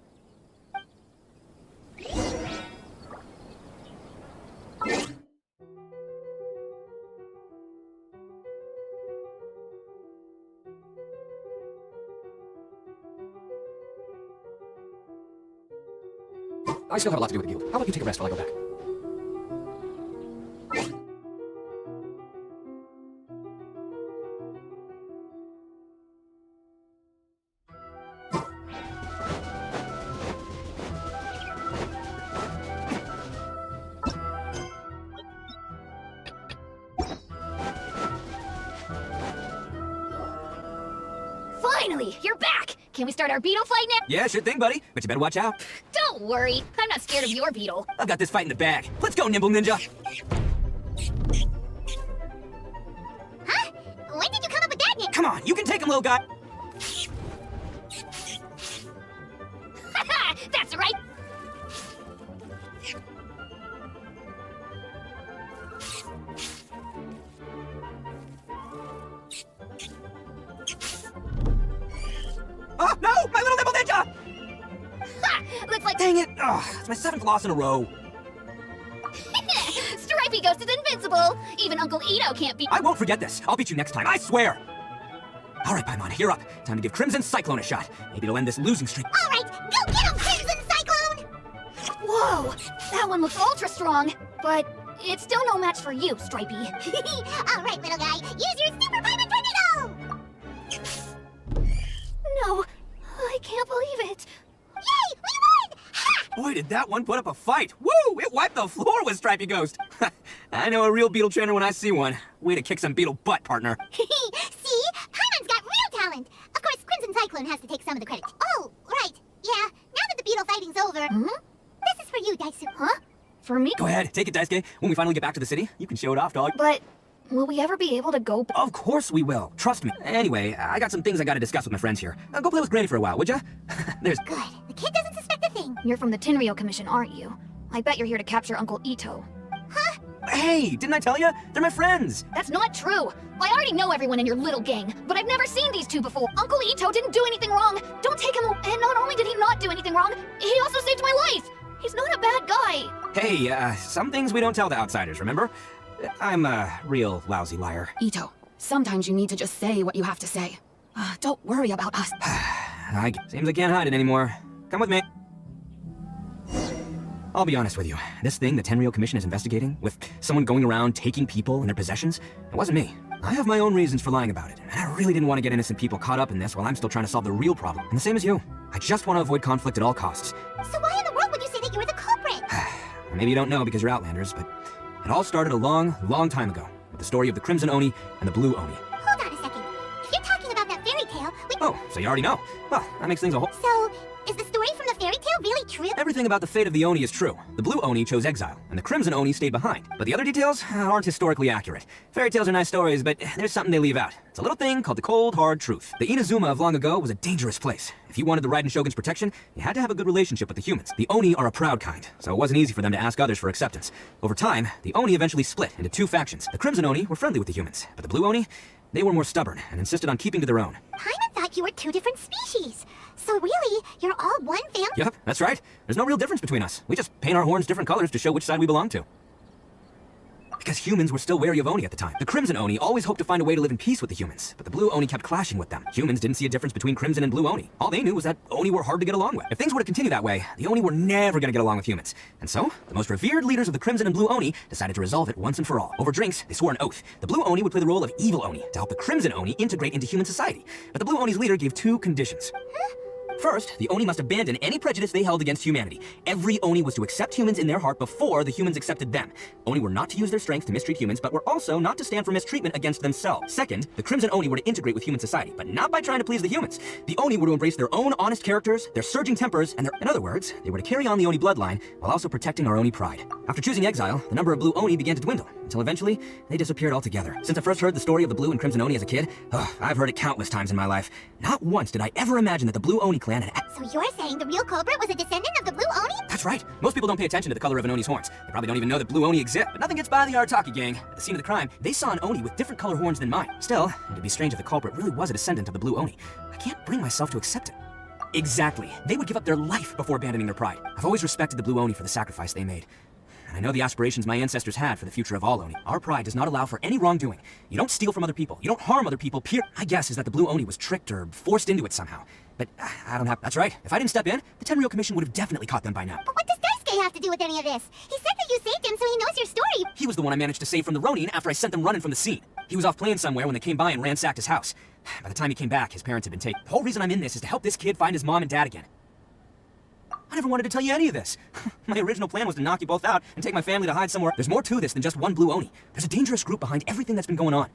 [SPEAKER 4] I still have a lot to do with the guild. How about you take a rest while I go back?
[SPEAKER 8] Finally, you're back! Can we start our beetle fight now?
[SPEAKER 1] Yeah, sure thing, buddy. But you better watch out.
[SPEAKER 8] Don't worry, I'm not scared of your beetle.
[SPEAKER 1] I've got this fight in the bag. Let's go, Nimble Ninja.
[SPEAKER 5] Huh? When did you come up with that name?
[SPEAKER 1] Come on, you can take him, little guy.
[SPEAKER 8] Haha, that's right!
[SPEAKER 1] Oh, no! My little Nimble Ninja!
[SPEAKER 8] Ha! Looks like
[SPEAKER 1] Dang it! Oh, it's my 7th loss in a row.
[SPEAKER 8] Stripey Ghost is invincible! Even Uncle Ito can't beat-
[SPEAKER 1] I won't forget this. I'll beat you next time, I swear! All right, Paimon, you're up. Time to give Crimson Cyclone a shot. Maybe it'll end this losing streak.
[SPEAKER 5] All right, go get him, Crimson Cyclone!
[SPEAKER 8] Whoa! That one looks ultra strong! But it's still no match for you, Stripey.
[SPEAKER 5] All right, little guy, use your Super Paimon Tornado!
[SPEAKER 8] No, I can't believe it.
[SPEAKER 5] Yay, we won! Ha!
[SPEAKER 1] Boy, did that one put up a fight. Woo! It wiped the floor with Stripey Ghost. I know a real beetle trainer when I see one. Way to kick some beetle butt, partner.
[SPEAKER 5] See? Paimon's got real talent! Of course, Crimson Cyclone has to take some of the credit. Oh, right. Yeah, now that the beetle fighting's over... This is for you, Daisu.
[SPEAKER 8] Huh? For me?
[SPEAKER 1] Go ahead, take it, Daisuke. When we finally get back to the city, you can show it off, dog.
[SPEAKER 8] But will we ever be able to go back?
[SPEAKER 1] Of course we will. Trust me. Anyway, I got some things I gotta discuss with my friends here. Go play with Granny for a while, would ya? There's...
[SPEAKER 5] Good. The kid doesn't suspect a thing.
[SPEAKER 8] You're from the Tenryo Commission, aren't you? I bet you're here to capture Uncle Ito.
[SPEAKER 5] Huh?
[SPEAKER 1] Hey, didn't I tell you? They're my friends.
[SPEAKER 8] That's not true! I already know everyone in your little gang, but I've never seen these two before. Uncle Ito didn't do anything wrong! Don't take him. And not only did he not do anything wrong, he also saved my life! He's not a bad guy!
[SPEAKER 1] Hey, some things we don't tell the outsiders, remember? I'm a real lousy liar.
[SPEAKER 10] Ito, sometimes you need to just say what you have to say.
[SPEAKER 9] Don't worry about us.
[SPEAKER 1] Seems I can't hide it anymore. Come with me. I'll be honest with you. This thing the Tenryou Commission is investigating, with someone going around taking people and their possessions, it wasn't me. I have my own reasons for lying about it, and I really didn't want to get innocent people caught up in this while I'm still trying to solve the real problem. And the same as you. I just want to avoid conflict at all costs.
[SPEAKER 5] So why in the world would you say that you were the culprit?
[SPEAKER 1] Maybe you don't know because you're Outlanders, but it all started a long, long time ago, with the story of the Crimson Oni and the Blue Oni.
[SPEAKER 5] Hold on a second. If you're talking about that fairy tale,
[SPEAKER 1] Oh, so you already know. Well, that makes things a whole...
[SPEAKER 5] So, is the story from the fairy tale really true?
[SPEAKER 1] Everything about the fate of the Oni is true. The Blue Oni chose exile, and the Crimson Oni stayed behind. But the other details aren't historically accurate. Fairy tales are nice stories, but there's something they leave out. It's a little thing called the cold, hard truth. The Inazuma of long ago was a dangerous place. If you wanted the Raiden Shogun's protection, you had to have a good relationship with the humans. The Oni are a proud kind, so it wasn't easy for them to ask others for acceptance. Over time, the Oni eventually split into two factions. The Crimson Oni were friendly with the humans, but the Blue Oni, they were more stubborn and insisted on keeping to their own.
[SPEAKER 5] Paimon thought you were two different species. So really, you're all one family?
[SPEAKER 1] Yep, that's right. There's no real difference between us. We just paint our horns different colors to show which side we belong to. Because humans were still wary of Oni at the time. The Crimson Oni always hoped to find a way to live in peace with the humans, but the Blue Oni kept clashing with them. Humans didn't see a difference between Crimson and Blue Oni. All they knew was that Oni were hard to get along with. If things were to continue that way, the Oni were never gonna get along with humans. And so, the most revered leaders of the Crimson and Blue Oni decided to resolve it once and for all. Over drinks, they swore an oath. The Blue Oni would play the role of evil Oni to help the Crimson Oni integrate into human society. But the Blue Oni's leader gave two conditions. First, the Oni must abandon any prejudice they held against humanity. Every Oni was to accept humans in their heart before the humans accepted them. Oni were not to use their strength to mistreat humans, but were also not to stand for mistreatment against themselves. Second, the Crimson Oni were to integrate with human society, but not by trying to please the humans. The Oni were to embrace their own honest characters, their surging tempers, and in other words, they were to carry on the Oni bloodline while also protecting our Oni pride. After choosing exile, the number of Blue Oni began to dwindle, until eventually, they disappeared altogether. Since I first heard the story of the Blue and Crimson Oni as a kid, I've heard it countless times in my life. Not once did I ever imagine that the Blue Oni clan had...
[SPEAKER 5] So you're saying the real culprit was a descendant of the Blue Oni?
[SPEAKER 1] That's right. Most people don't pay attention to the color of an Oni's horns. They probably don't even know that Blue Oni exist. But nothing gets by the Arataki gang. At the scene of the crime, they saw an Oni with different color horns than mine. Still, it'd be strange if the culprit really was a descendant of the Blue Oni. I can't bring myself to accept it. Exactly. They would give up their life before abandoning their pride. I've always respected the Blue Oni for the sacrifice they made. And I know the aspirations my ancestors had for the future of all Oni. Our pride does not allow for any wrongdoing. You don't steal from other people. You don't harm other people, My guess is that the Blue Oni was tricked or forced into it somehow. But I don't have... That's right. If I didn't step in, the Tenryou Commission would have definitely caught them by now.
[SPEAKER 5] But what does Daisuke have to do with any of this? He said that you saved him, so he knows your story.
[SPEAKER 1] He was the one I managed to save from the Ronin after I sent them running from the scene. He was off playing somewhere when they came by and ransacked his house. By the time he came back, his parents had been taken. The whole reason I'm in this is to help this kid find his mom and dad again. I never wanted to tell you any of this. My original plan was to knock you both out and take my family to hide somewhere. There's more to this than just one Blue Oni. There's a dangerous group behind everything that's been going on.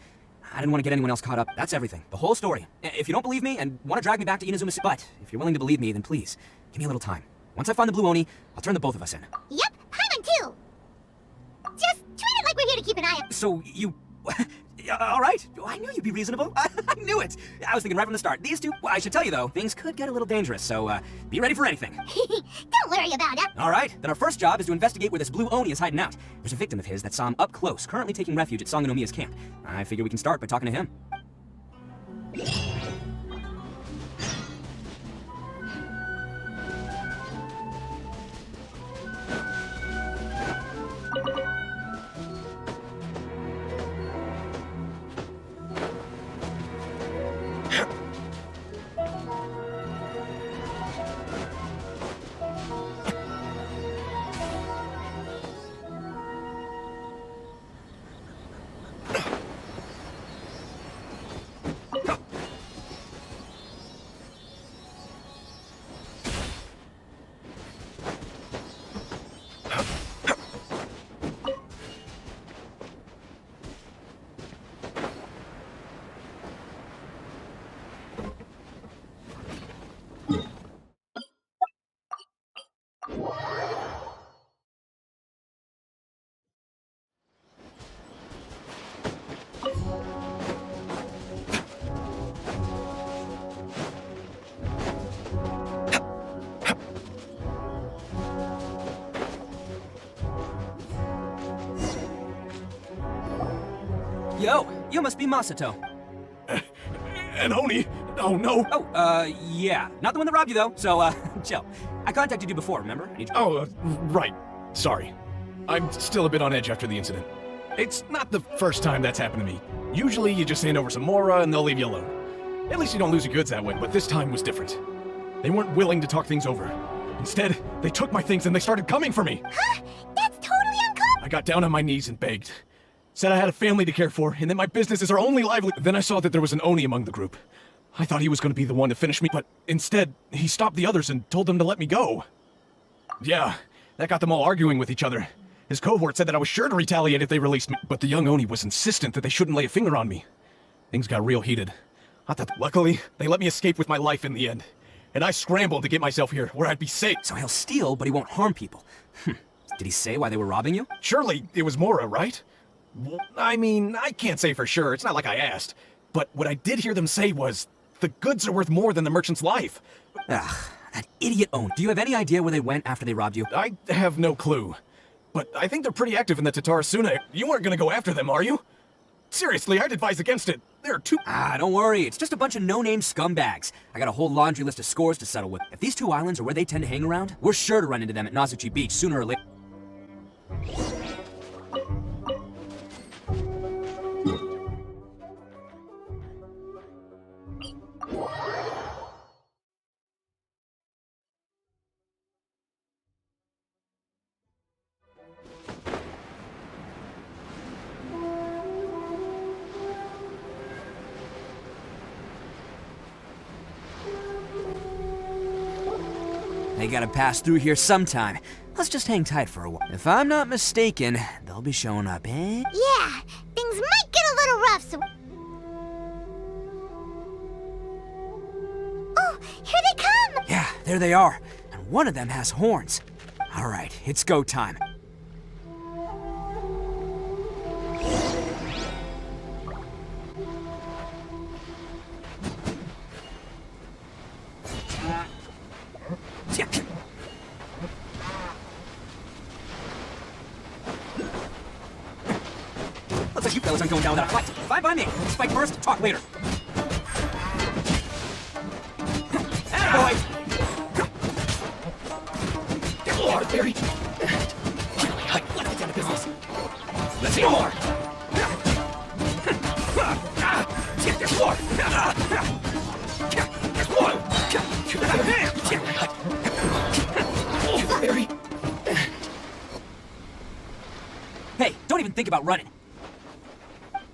[SPEAKER 1] I didn't want to get anyone else caught up. That's everything. The whole story. If you don't believe me and want to drag me back to Inazuma City, but if you're willing to believe me, then please, give me a little time. Once I find the Blue Oni, I'll turn the both of us in.
[SPEAKER 5] Yep, Paimon too. Just treat it like we're here to keep an eye on.
[SPEAKER 1] So you... all right. I knew you'd be reasonable. I knew it. I was thinking right from the start. These two... Well, I should tell you, though, things could get a little dangerous, so be ready for anything.
[SPEAKER 5] Don't worry about it.
[SPEAKER 1] All right. Then our first job is to investigate where this Blue Oni is hiding out. There's a victim of his that saw him up close, currently taking refuge at Sangonomiya's camp. I figure we can start by talking to him. Yo, you must be Masato.
[SPEAKER 2] And Oni? Oh no!
[SPEAKER 1] Oh, yeah. Not the one that robbed you, though, so, chill. I contacted you before, remember?
[SPEAKER 2] Right. Sorry. I'm still a bit on edge after the incident. It's not the first time that's happened to me. Usually you just hand over some Mora and they'll leave you alone. At least you don't lose your goods that way, but this time was different. They weren't willing to talk things over. Instead, they took my things and they started coming for me.
[SPEAKER 5] Huh? That's totally uncommon.
[SPEAKER 2] I got down on my knees and begged. Said I had a family to care for, and that my business is our only livelihood. Then I saw that there was an Oni among the group. I thought he was going to be the one to finish me, but instead, he stopped the others and told them to let me go. Yeah, that got them all arguing with each other. His cohort said that I was sure to retaliate if they released me, but the young Oni was insistent that they shouldn't lay a finger on me. Things got real heated. I thought, luckily, they let me escape with my life in the end. And I scrambled to get myself here, where I'd be safe.
[SPEAKER 1] So he'll steal, but he won't harm people. Did he say why they were robbing you?
[SPEAKER 2] Surely it was Mora, right? I mean, I can't say for sure. It's not like I asked. But what I did hear them say was, the goods are worth more than the merchant's life.
[SPEAKER 1] Ugh, that idiot Oni. Do you have any idea where they went after they robbed you?
[SPEAKER 2] I have no clue. But I think they're pretty active in the Tatarasuna. You aren't gonna go after them, are you? Seriously, I'd advise against it. They're too—
[SPEAKER 1] Don't worry. It's just a bunch of no-name scumbags. I got a whole laundry list of scores to settle with. If these two islands are where they tend to hang around, we're sure to run into them at Nazuchi Beach sooner or later. They gotta pass through here sometime. Let's just hang tight for a while. If I'm not mistaken, they'll be showing up, eh?
[SPEAKER 5] Yeah, things might get a little rough, so... Oh, here they come!
[SPEAKER 1] Yeah, there they are. And one of them has horns. All right, it's go time. Looks like you fellas aren't going down without a fight. Fine by me. Let's fight first, talk later. Attaboy!
[SPEAKER 4] There's a lot of theory. Let's get down to business. Let's see more. There's more. There's one. Theory.
[SPEAKER 1] Hey, don't even think about running.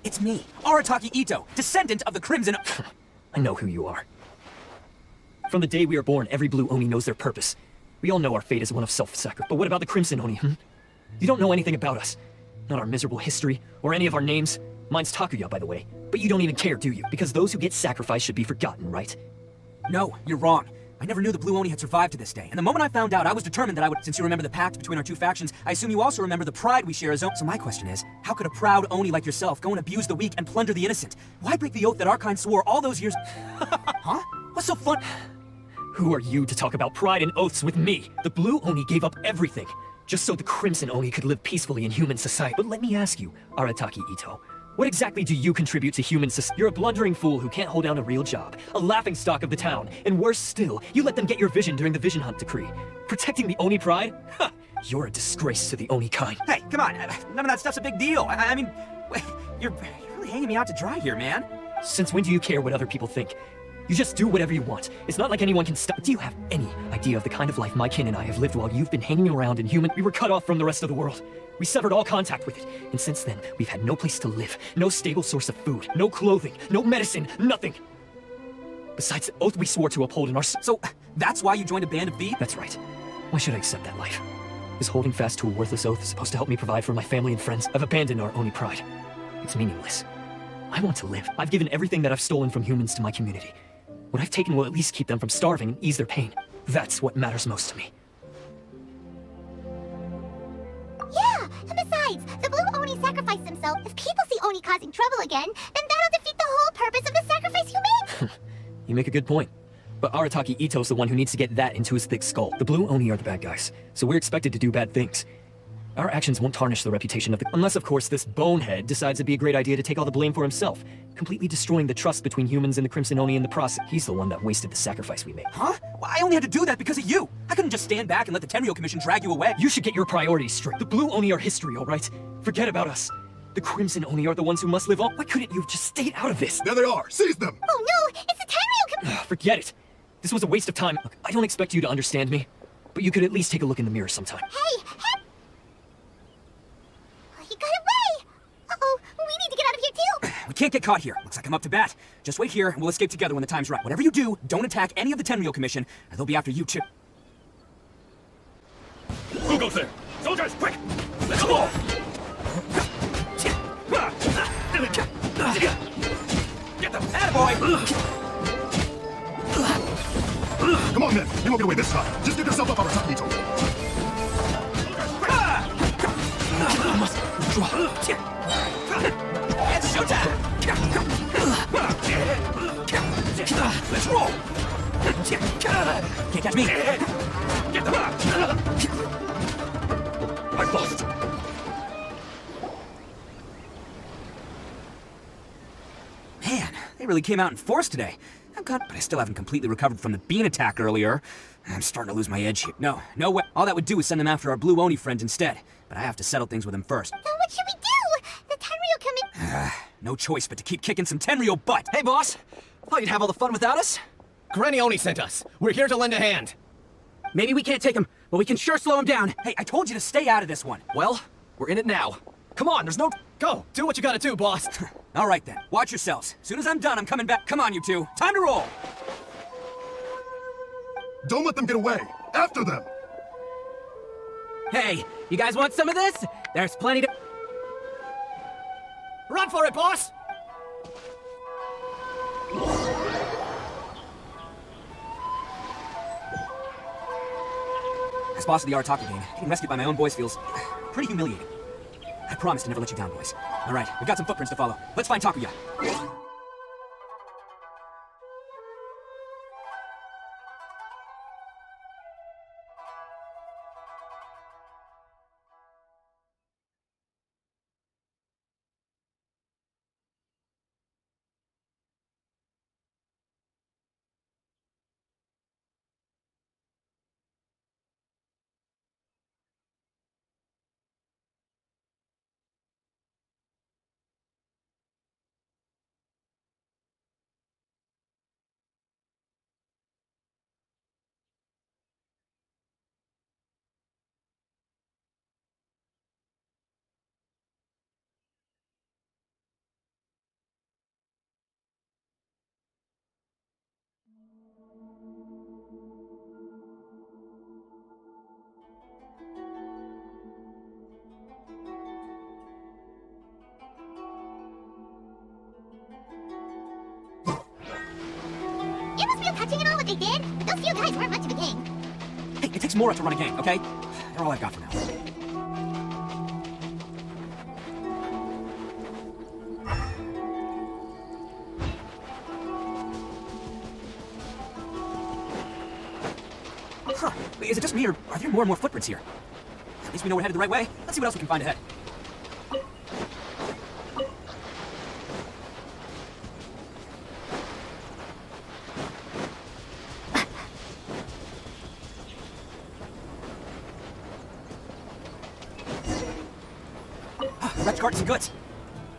[SPEAKER 1] It's me, Arataki Ito, descendant of the Crimson...
[SPEAKER 4] I know who you are. From the day we are born, every blue Oni knows their purpose. We all know our fate is one of self-sacrifice. But what about the Crimson Oni, You don't know anything about us. Not our miserable history, or any of our names. Mine's Takuya, by the way. But you don't even care, do you? Because those who get sacrificed should be forgotten, right?
[SPEAKER 1] No, you're wrong. I never knew the Blue Oni had survived to this day. And the moment I found out, I was determined that I would... Since you remember the pact between our two factions, I assume you also remember the pride we share as Oni. So my question is, how could a proud Oni like yourself go and abuse the weak and plunder the innocent? Why break the oath that our kind swore all those years... Huh? What's so fun?
[SPEAKER 4] Who are you to talk about pride and oaths with me? The Blue Oni gave up everything, just so the Crimson Oni could live peacefully in human society. But let me ask you, Arataki Ito, what exactly do you contribute to human society? You're a blundering fool who can't hold down a real job, a laughingstock of the town, and worse still, you let them get your vision during the Vision Hunt decree. Protecting the Oni pride? Ha! You're a disgrace to the Oni kind.
[SPEAKER 1] Hey, come on. None of that stuff's a big deal. I mean, you're really hanging me out to dry here, man.
[SPEAKER 4] Since when do you care what other people think? You just do whatever you want. It's not like anyone can stop. Do you have any idea of the kind of life my kin and I have lived while you've been hanging around in human? We were cut off from the rest of the world. We severed all contact with it. And since then, we've had no place to live, no stable source of food, no clothing, no medicine, nothing. Besides the oath we swore to uphold in our...
[SPEAKER 1] So, that's why you joined a band of thieves?
[SPEAKER 4] That's right. Why should I accept that life? Is holding fast to a worthless oath supposed to help me provide for my family and friends? I've abandoned our Oni pride. It's meaningless. I want to live. I've given everything that I've stolen from humans to my community. What I've taken will at least keep them from starving and ease their pain. That's what matters most to me.
[SPEAKER 5] Yeah, and besides, the Blue Oni sacrificed himself. If people see Oni causing trouble again, then that'll defeat the whole purpose of the sacrifice you made.
[SPEAKER 4] You make a good point. But Arataki Ito's the one who needs to get that into his thick skull. The Blue Oni are the bad guys, so we're expected to do bad things. Our actions won't tarnish the reputation of the... Unless, of course, this bonehead decides it'd be a great idea to take all the blame for himself, completely destroying the trust between humans and the Crimson Oni in the process. He's the one that wasted the sacrifice we made.
[SPEAKER 1] Huh? Well, I only had to do that because of you. I couldn't just stand back and let the Tenryo Commission drag you away.
[SPEAKER 4] You should get your priorities straight. The Blue Oni are history, all right? Forget about us. The Crimson Oni are the ones who must live on. Why couldn't you have just stayed out of this?
[SPEAKER 10] There they are! Seize them!
[SPEAKER 5] Oh no, it's the
[SPEAKER 4] Forget it. This was a waste of time. Look, I don't expect you to understand me, but you could at least take a look in the mirror sometime.
[SPEAKER 5] Hey! He got away! Uh-oh, we need to get out of here too!
[SPEAKER 1] We can't get caught here. Looks like I'm up to bat. Just wait here, and we'll escape together when the time's right. Whatever you do, don't attack any of the Tenryou Commission, or they'll be after you too.
[SPEAKER 2] Who goes there? Soldiers, quick! Let's go! Get them!
[SPEAKER 1] Attaboy!
[SPEAKER 10] Come on, then. You won't get away this time. Just get yourself up, Arataki Ito.
[SPEAKER 1] I must withdraw. It's showtime! Let's roll! Can't catch me!
[SPEAKER 2] Get them! I lost!
[SPEAKER 1] Man, they really came out in force today. But I still haven't completely recovered from the bean attack earlier. I'm starting to lose my edge here. No way. All that would do is send them after our blue Oni friends instead. But I have to settle things with them first.
[SPEAKER 5] Then what should we do? The Tenryou come in.
[SPEAKER 1] No choice but to keep kicking some Tenryou butt.
[SPEAKER 4] Hey, boss. Thought you'd have all the fun without us?
[SPEAKER 11] Granny Oni sent us. We're here to lend a hand.
[SPEAKER 1] Maybe we can't take him, but we can sure slow him down. Hey, I told you to stay out of this one.
[SPEAKER 4] Well, we're in it now. Come on, there's no...
[SPEAKER 11] Go, do what you gotta do, boss.
[SPEAKER 1] All right then, watch yourselves. As soon as I'm done, I'm coming back. Come on, you two. Time to roll.
[SPEAKER 10] Don't let them get away. After them.
[SPEAKER 1] Hey, you guys want some of this? There's plenty to...
[SPEAKER 11] Run for it, boss!
[SPEAKER 1] As boss of the Arataki gang, getting rescued by my own boys feels pretty humiliating. I promise to never let you down, boys. All right, we've got some footprints to follow. Let's find Takuya.
[SPEAKER 5] It must feel touching and all what they did, but those few guys weren't much of a gang.
[SPEAKER 1] Hey, it takes more to run a gang, okay? They're all I've got for now. Huh. Is it just me, or are there more and more footprints here? At least we know we're headed the right way. Let's see what else we can find ahead. Wrecked carts and goods.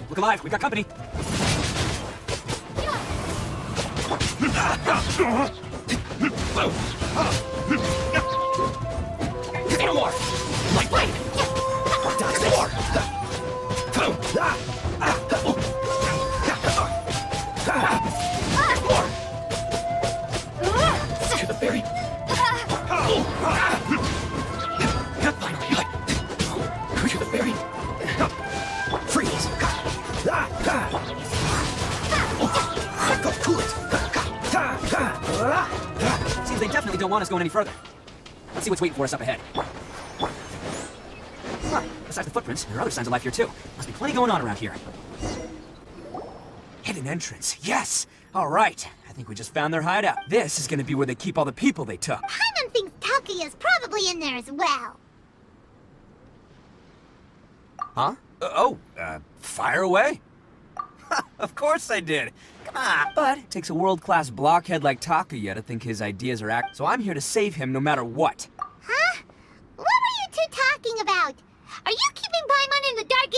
[SPEAKER 1] Look alive, we've got company.
[SPEAKER 2] Casino War! Light blade! Dodge war! To the berry! Finally! To the berry! Freeze! Cool it!
[SPEAKER 1] Seems they definitely don't want us going any further. Let's see what's waiting for us up ahead. Huh, besides the footprints, there are other signs of life here too. Must be plenty going on around here. Hidden entrance, yes! Alright, I think we just found their hideout. This is gonna be where they keep all the people they took.
[SPEAKER 5] Paimon thinks Takuya's probably in there as well.
[SPEAKER 1] Huh? Fire away? Of course I did. Come on. But it takes a world-class blockhead like Takuya to think his ideas are so I'm here to save him no matter what.
[SPEAKER 5] Huh? What were you two talking about? Are you keeping Paimon in the dark?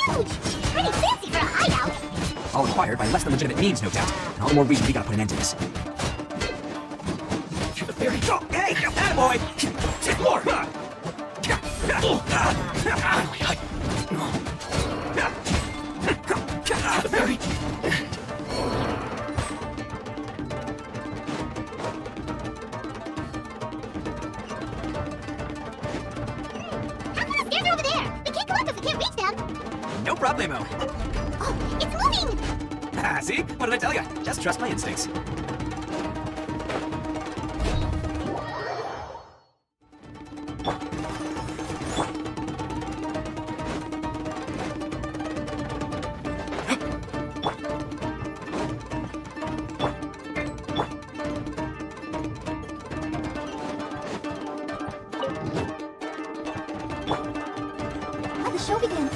[SPEAKER 5] Huge! Pretty fancy for a hideout!
[SPEAKER 1] All acquired by less than legitimate means, no doubt. And all the more reason we gotta put an end to this.
[SPEAKER 4] To the ferry.
[SPEAKER 1] Go! Hey! Attaboy!
[SPEAKER 4] Take more! To the ferry.
[SPEAKER 5] How come the stairs are over there? We can't go up if we can't reach them!
[SPEAKER 1] No problemo.
[SPEAKER 5] Oh, it's moving!
[SPEAKER 1] Ah, see? What did I tell you? Just trust my instincts.
[SPEAKER 5] Let the show begin.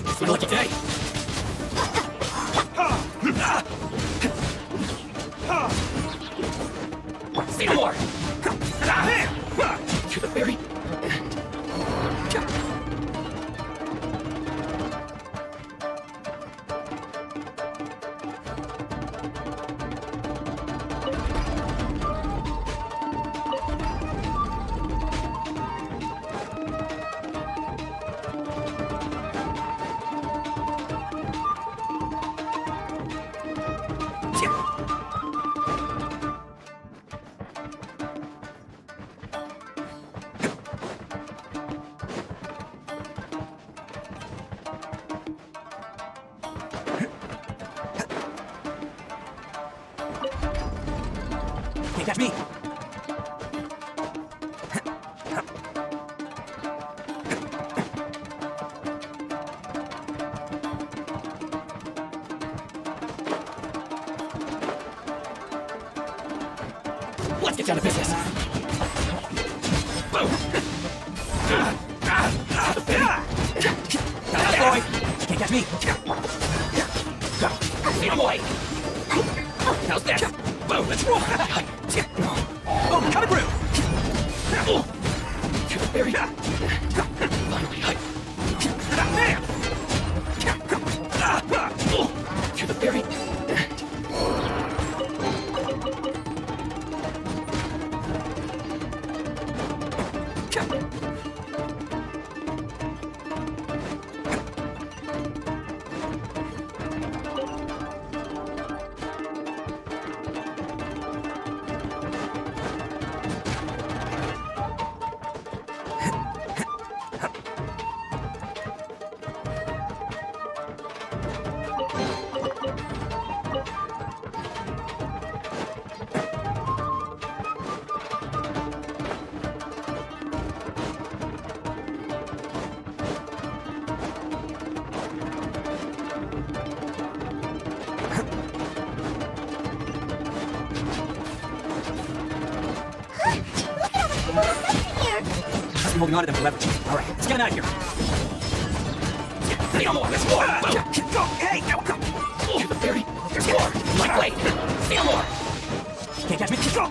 [SPEAKER 4] It's your lucky day. Say no more. To the ferry.
[SPEAKER 1] Can't catch me!
[SPEAKER 4] Let's get down to business. Boom.
[SPEAKER 1] Attaboy! Can't catch me!
[SPEAKER 4] Say no more. How's that? Boom, let's roll.
[SPEAKER 1] Oh, coming through!
[SPEAKER 4] To the ferry. Finally, to the ferry.
[SPEAKER 1] I've been holding on to them forever. All right, let's get them out of here.
[SPEAKER 4] Say no more, there's more. Boom.
[SPEAKER 1] Go! Hey! Now come!
[SPEAKER 4] To the ferry. There's more. My blade. Say no more.
[SPEAKER 1] Can't catch me! Go!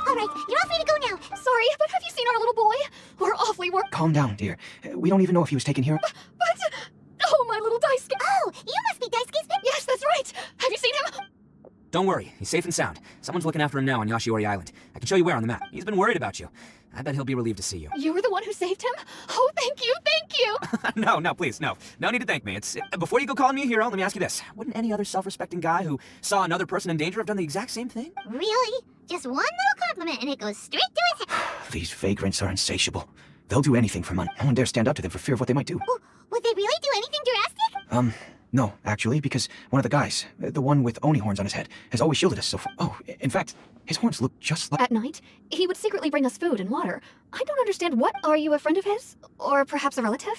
[SPEAKER 5] Alright, you're all free to go now.
[SPEAKER 9] Sorry, but have you seen our little boy? We're awfully worried.
[SPEAKER 11] Calm down, dear. We don't even know if he was taken here.
[SPEAKER 9] But... Oh, my little Daisuke.
[SPEAKER 5] Oh, you must be Daisuke's pet.
[SPEAKER 9] Yes, that's right. Have you seen him?
[SPEAKER 1] Don't worry, he's safe and sound. Someone's looking after him now on Yashiori Island. I can show you where on the map. He's been worried about you. I bet he'll be relieved to see you.
[SPEAKER 9] You were the one who saved him? Oh, thank you, thank you.
[SPEAKER 1] No, please, no. No need to thank me. Before you go calling me a hero, let me ask you this. Wouldn't any other self-respecting guy who saw another person in danger have done the exact same thing?
[SPEAKER 5] Really? Just one little compliment and it goes straight to his head.
[SPEAKER 11] These vagrants are insatiable. They'll do anything for money. No one dares stand up to them for fear of what they might do.
[SPEAKER 5] Oh, would they really do anything drastic?
[SPEAKER 11] No, actually, because one of the guys, the one with Oni horns on his head, has always shielded us so far. Oh, in fact, his horns look just like...
[SPEAKER 9] At night, he would secretly bring us food and water. I don't understand what... Are you a friend of his? Or perhaps a relative?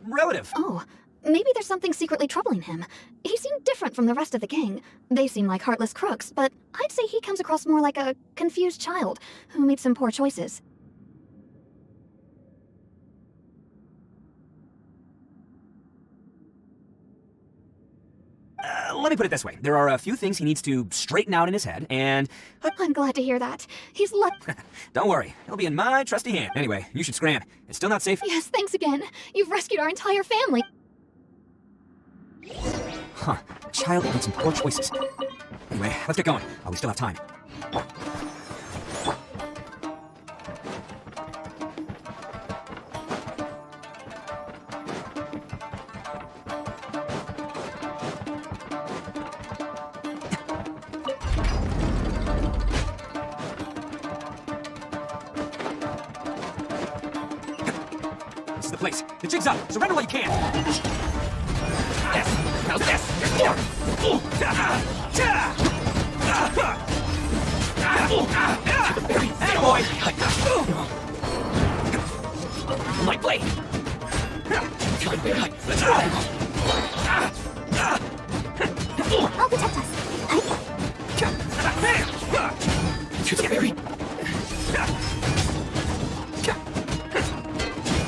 [SPEAKER 1] Relative.
[SPEAKER 9] Oh, maybe there's something secretly troubling him. He seemed different from the rest of the gang. They seem like heartless crooks, but I'd say he comes across more like a confused child who made some poor choices.
[SPEAKER 1] let me put it this way. There are a few things he needs to straighten out in his head, and...
[SPEAKER 5] I'm glad to hear that. He's
[SPEAKER 1] Don't worry, he'll be in my trusty hand. Anyway, you should scram. It's still not safe.
[SPEAKER 5] Yes, thanks again. You've rescued our entire family.
[SPEAKER 1] Huh. A child made some poor choices. Anyway, let's get going. Oh, we still have time. This is the place. The jig's up. Surrender while you can. Yes. Now this. There's more. Hey, boy. My blade. Let's go.
[SPEAKER 5] I'll protect us.
[SPEAKER 1] To the berry.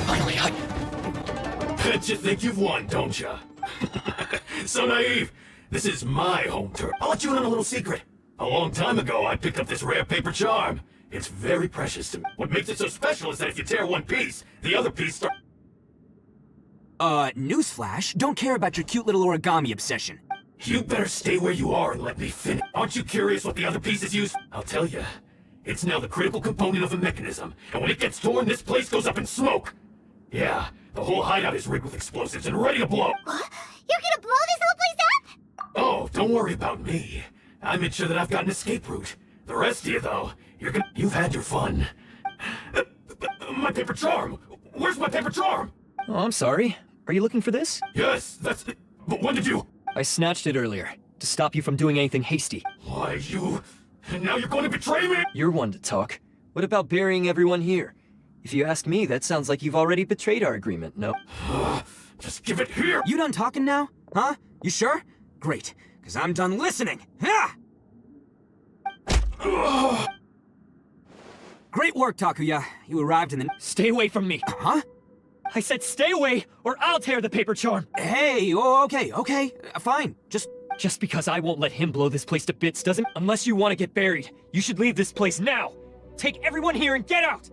[SPEAKER 1] Finally,
[SPEAKER 10] Bet you think you've won, don't ya? So naive. This is my home turf. I'll let you in on a little secret. A long time ago, I picked up this rare paper charm. It's very precious to me. What makes it so special is that if you tear one piece, the other piece starts...
[SPEAKER 1] Newsflash, don't care about your cute little origami obsession.
[SPEAKER 10] You better stay where you are and let me finish. Aren't you curious what the other piece is used? I'll tell you. It's now the critical component of a mechanism, and when it gets torn, this place goes up in smoke. Yeah, the whole hideout is rigged with explosives and ready to blow.
[SPEAKER 5] What? You're gonna blow this whole place up?
[SPEAKER 10] Oh, don't worry about me. I made sure that I've got an escape route. The rest of you, though, you've had your fun. My paper charm! Where's my paper charm?
[SPEAKER 4] Oh, I'm sorry. Are you looking for this?
[SPEAKER 10] Yes, that's it. But when did you...
[SPEAKER 4] I snatched it earlier, to stop you from doing anything hasty.
[SPEAKER 10] Why, you... And now you're going to betray me?
[SPEAKER 4] You're one to talk. What about burying everyone here? If you ask me, that sounds like you've already betrayed our agreement, no?
[SPEAKER 10] Just give it here!
[SPEAKER 1] You done talking now? Huh? You sure? Great, because I'm done listening. Ha! Great work, Takuya. You arrived in the...
[SPEAKER 4] Stay away from me!
[SPEAKER 1] Huh?
[SPEAKER 4] I said stay away, or I'll tear the paper charm!
[SPEAKER 1] Hey, oh, okay. Fine.
[SPEAKER 4] Just because I won't let him blow this place to bits doesn't... Unless you want to get buried, you should leave this place now! Take everyone here and get out!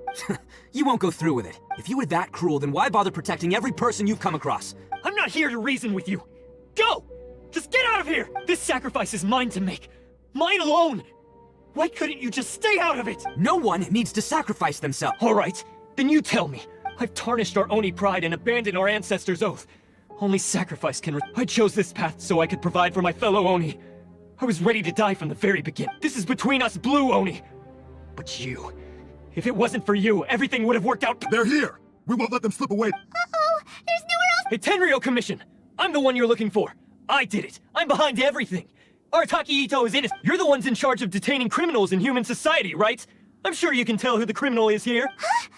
[SPEAKER 1] You won't go through with it. If you were that cruel, then why bother protecting every person you've come across?
[SPEAKER 4] I'm not here to reason with you! Go! Just get out of here! This sacrifice is mine to make. Mine alone! Why couldn't you just stay out of it?
[SPEAKER 1] No one needs to sacrifice themselves.
[SPEAKER 4] Alright, then you tell me. I've tarnished our Oni pride and abandoned our ancestors' oath. Only sacrifice can I chose this path so I could provide for my fellow Oni. I was ready to die from the very beginning. This is between us blue Oni. But you... If it wasn't for you, everything would have worked out.
[SPEAKER 10] They're here! We won't let them slip away!
[SPEAKER 5] Uh-oh, there's nowhere else.
[SPEAKER 4] Hey, Tenryo Commission! I'm the one you're looking for. I did it. I'm behind everything. Arataki Ito is innocent. You're the ones in charge of detaining criminals in human society, right? I'm sure you can tell who the criminal is here.
[SPEAKER 5] Huh?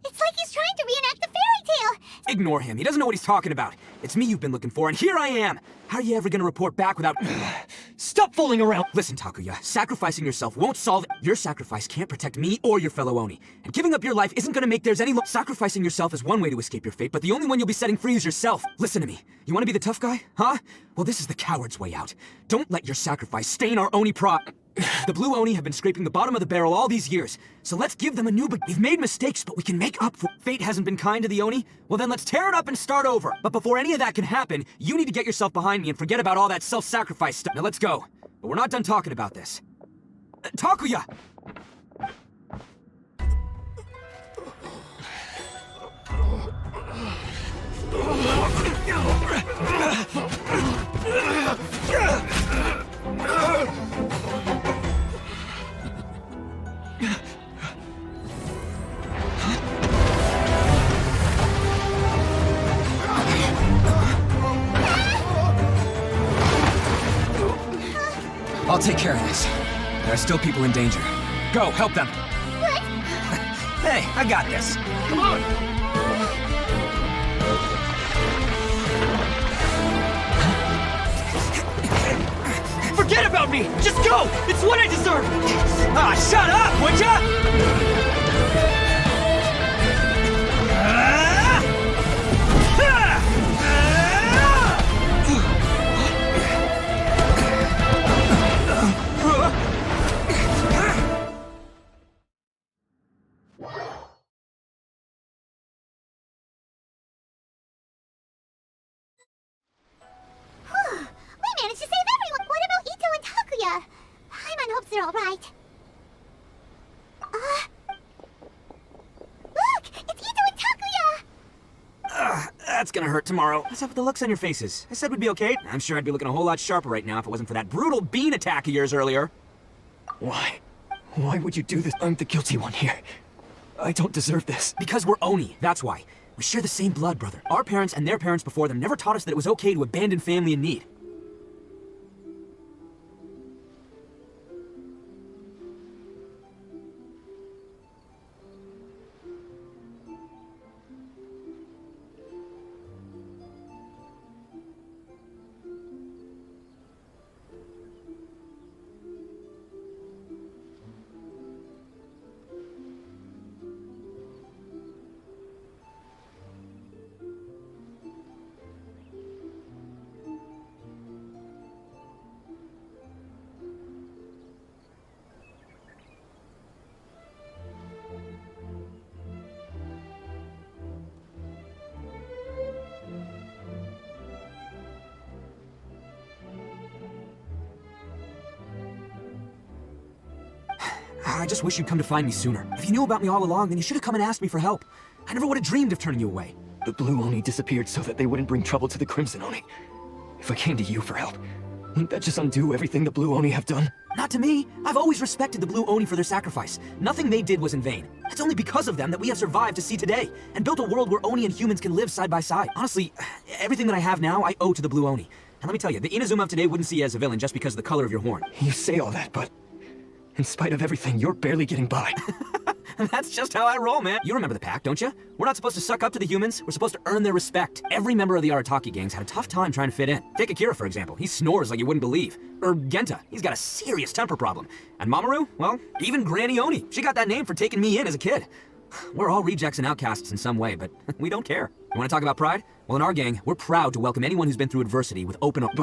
[SPEAKER 5] It's like he's trying to reenact the fairy tale.
[SPEAKER 1] Ignore him. He doesn't know what he's talking about. It's me you've been looking for, and here I am. How are you ever gonna report back without...
[SPEAKER 4] Stop fooling around!
[SPEAKER 1] Listen, Takuya, sacrificing yourself won't solve... Your sacrifice can't protect me or your fellow Oni. And giving up your life isn't gonna make theirs any... Sacrificing yourself is one way to escape your fate, but the only one you'll be setting free is yourself. Listen to me. You wanna be the tough guy? Huh? Well, this is the coward's way out. Don't let your sacrifice stain our Oni pride. The blue Oni have been scraping the bottom of the barrel all these years, so let's give them a new We've made mistakes, but we can make up for... Fate hasn't been kind to the Oni? Well then let's tear it up and start over. But before any of that can happen, you need to get yourself behind me and forget about all that self-sacrifice stuff. Now let's go. But we're not done talking about this. Takuya! I'll take care of this. There are still people in danger. Go, help them.
[SPEAKER 5] What?
[SPEAKER 1] Hey, I got this.
[SPEAKER 10] Come on!
[SPEAKER 4] Forget about me! Just go! It's what I deserve!
[SPEAKER 1] Ah, shut up, would ya? that's gonna hurt tomorrow. What's up with the looks on your faces? I said we'd be okay. I'm sure I'd be looking a whole lot sharper right now if it wasn't for that brutal bean attack of yours earlier.
[SPEAKER 4] Why? Why would you do this? I'm the guilty one here. I don't deserve this.
[SPEAKER 1] Because we're Oni, that's why. We share the same blood, brother. Our parents and their parents before them never taught us that it was okay to abandon family in need. I just wish you'd come to find me sooner. If you knew about me all along, then you should have come and asked me for help. I never would have dreamed of turning you away.
[SPEAKER 4] The Blue Oni disappeared so that they wouldn't bring trouble to the Crimson Oni. If I came to you for help, wouldn't that just undo everything the Blue Oni have done?
[SPEAKER 1] Not to me. I've always respected the Blue Oni for their sacrifice. Nothing they did was in vain. It's only because of them that we have survived to see today, and built a world where Oni and humans can live side by side. Honestly, everything that I have now, I owe to the Blue Oni. And let me tell you, the Inazuma of today wouldn't see you as a villain just because of the color of your horn.
[SPEAKER 4] You say all that, but in spite of everything, you're barely getting by.
[SPEAKER 1] That's just how I roll, man. You remember the pact, don't you? We're not supposed to suck up to the humans. We're supposed to earn their respect. Every member of the Arataki gangs had a tough time trying to fit in. Take Akira, for example. He snores like you wouldn't believe. Or Genta. He's got a serious temper problem. And Mamoru? Well, even Granny Oni. She got that name for taking me in as a kid. We're all rejects and outcasts in some way, but we don't care. You want to talk about pride? Well, in our gang, we're proud to welcome anyone who's been through adversity with open arms.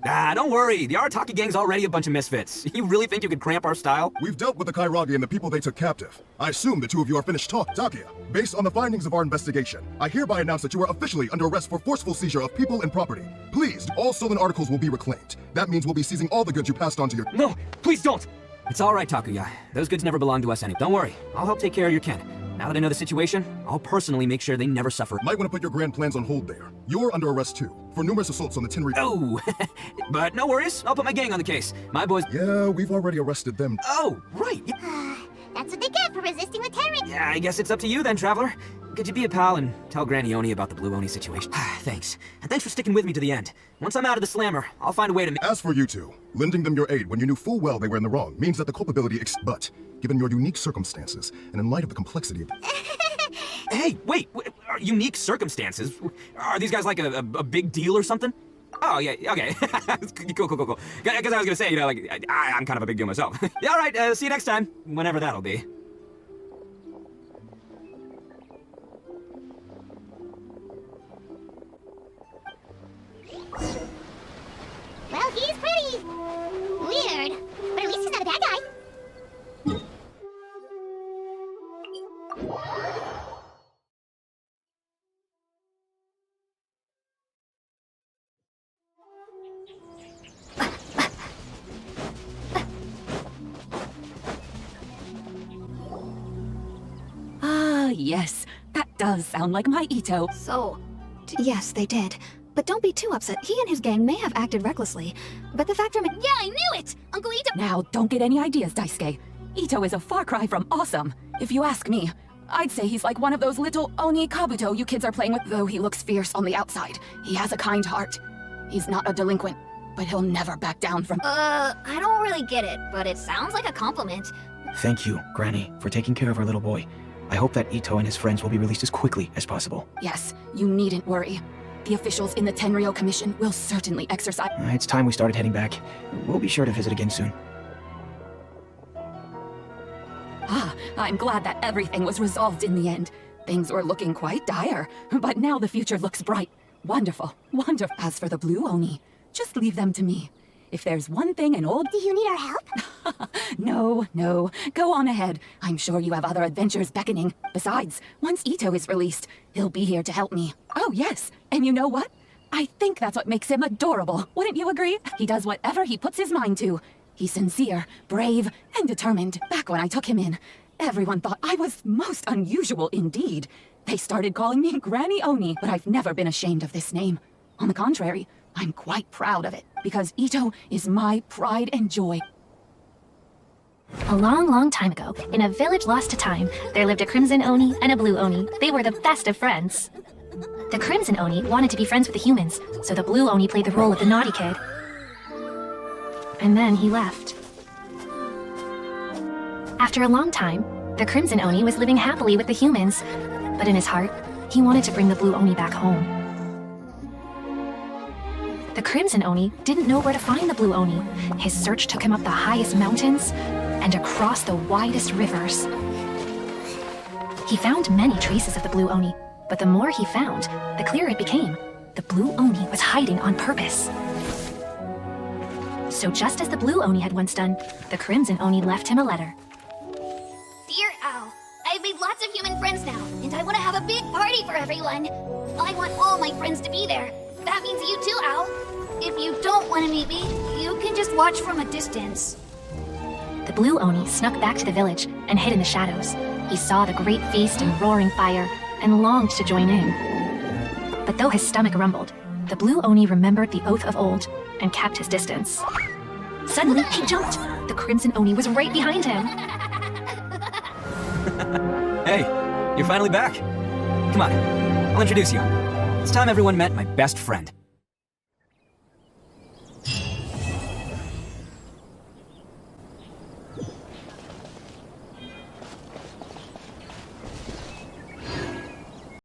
[SPEAKER 1] Don't worry. The Arataki gang's already a bunch of misfits. You really think you could cramp our style?
[SPEAKER 12] We've dealt with the Kairagi and the people they took captive. I assume the two of you are finished talk. Takia, based on the findings of our investigation, I hereby announce that you are officially under arrest for forceful seizure of people and property. Please, all stolen articles will be reclaimed. That means we'll be seizing all the goods you passed on to your—
[SPEAKER 4] No, please don't!
[SPEAKER 1] It's all right, Takuya. Those goods never belong to us anyway. Don't worry. I'll help take care of your kin. Now that I know the situation, I'll personally make sure they never suffer.
[SPEAKER 12] Might want to put your grand plans on hold there. You're under arrest too, for numerous assaults on the Tenri—
[SPEAKER 1] Oh! But no worries. I'll put my gang on the case. My boys—
[SPEAKER 12] Yeah, we've already arrested them.
[SPEAKER 1] Oh, right.
[SPEAKER 5] That's what they get for resisting the Tenri.
[SPEAKER 1] Yeah, I guess it's up to you then, Traveler. Could you be a pal and tell Granny Oni about the Blue Oni situation? Thanks. And thanks for sticking with me to the end. Once I'm out of the slammer, I'll find a way to—
[SPEAKER 12] As for you two, lending them your aid when you knew full well they were in the wrong means that the culpability but, given your unique circumstances, and in light of the complexity of—
[SPEAKER 1] Hey, wait, unique circumstances? Are these guys like a big deal or something? Oh, yeah, okay. Cool. Because I was gonna say, you know, like, I'm kind of a big deal myself. Yeah, all right, see you next time, whenever that'll be.
[SPEAKER 5] Well, he's pretty weird, but at least he's not a bad guy.
[SPEAKER 3] Yes, that does sound like my Ito.
[SPEAKER 13] So, yes, they did. But don't be too upset. He and his gang may have acted recklessly. But the fact remains—
[SPEAKER 5] Yeah, I knew it! Uncle Ito—
[SPEAKER 3] Now, don't get any ideas, Daisuke. Ito is a far cry from awesome. If you ask me, I'd say he's like one of those little Oni Kabuto you kids are playing with. Though he looks fierce on the outside, he has a kind heart. He's not a delinquent, but he'll never back down from—
[SPEAKER 13] I don't really get it, but it sounds like a compliment.
[SPEAKER 11] Thank you, Granny, for taking care of our little boy. I hope that Ito and his friends will be released as quickly as possible.
[SPEAKER 3] Yes, you needn't worry. The officials in the Tenryou Commission will certainly exercise—
[SPEAKER 11] It's time we started heading back. We'll be sure to visit again soon.
[SPEAKER 3] I'm glad that everything was resolved in the end. Things were looking quite dire, but now the future looks bright. Wonderful. As for the Blue Oni, just leave them to me. If there's one thing an old—
[SPEAKER 5] Do you need our help?
[SPEAKER 3] No. Go on ahead. I'm sure you have other adventures beckoning. Besides, once Ito is released, he'll be here to help me. Oh, yes. And you know what? I think that's what makes him adorable. Wouldn't you agree? He does whatever he puts his mind to. He's sincere, brave, and determined. Back when I took him in, everyone thought I was most unusual indeed.
[SPEAKER 14] They started calling me Granny Oni, but I've never been ashamed of this name. On the contrary, I'm quite proud of it, because Ito is my pride and joy.
[SPEAKER 8] A long, long time ago, in a village lost to time, there lived a Crimson Oni and a Blue Oni. They were the best of friends. The Crimson Oni wanted to be friends with the humans, so the Blue Oni played the role of the naughty kid. And then he left. After a long time, the Crimson Oni was living happily with the humans, but in his heart, he wanted to bring the Blue Oni back home. The Crimson Oni didn't know where to find the Blue Oni. His search took him up the highest mountains and across the widest rivers. He found many traces of the Blue Oni, but the more he found, the clearer it became. The Blue Oni was hiding on purpose. So just as the Blue Oni had once done, the Crimson Oni left him a letter.
[SPEAKER 9] Dear Al, I've made lots of human friends now, and I want to have a big party for everyone. I want all my friends to be there. That means you too, Al. If you don't want to meet me, you can just watch from a distance.
[SPEAKER 8] The Blue Oni snuck back to the village and hid in the shadows. He saw the great feast and roaring fire and longed to join in. But though his stomach rumbled, the Blue Oni remembered the oath of old and kept his distance. Suddenly, he jumped. The Crimson Oni was right behind him.
[SPEAKER 1] Hey, you're finally back. Come on, I'll introduce you. It's time everyone met my best friend.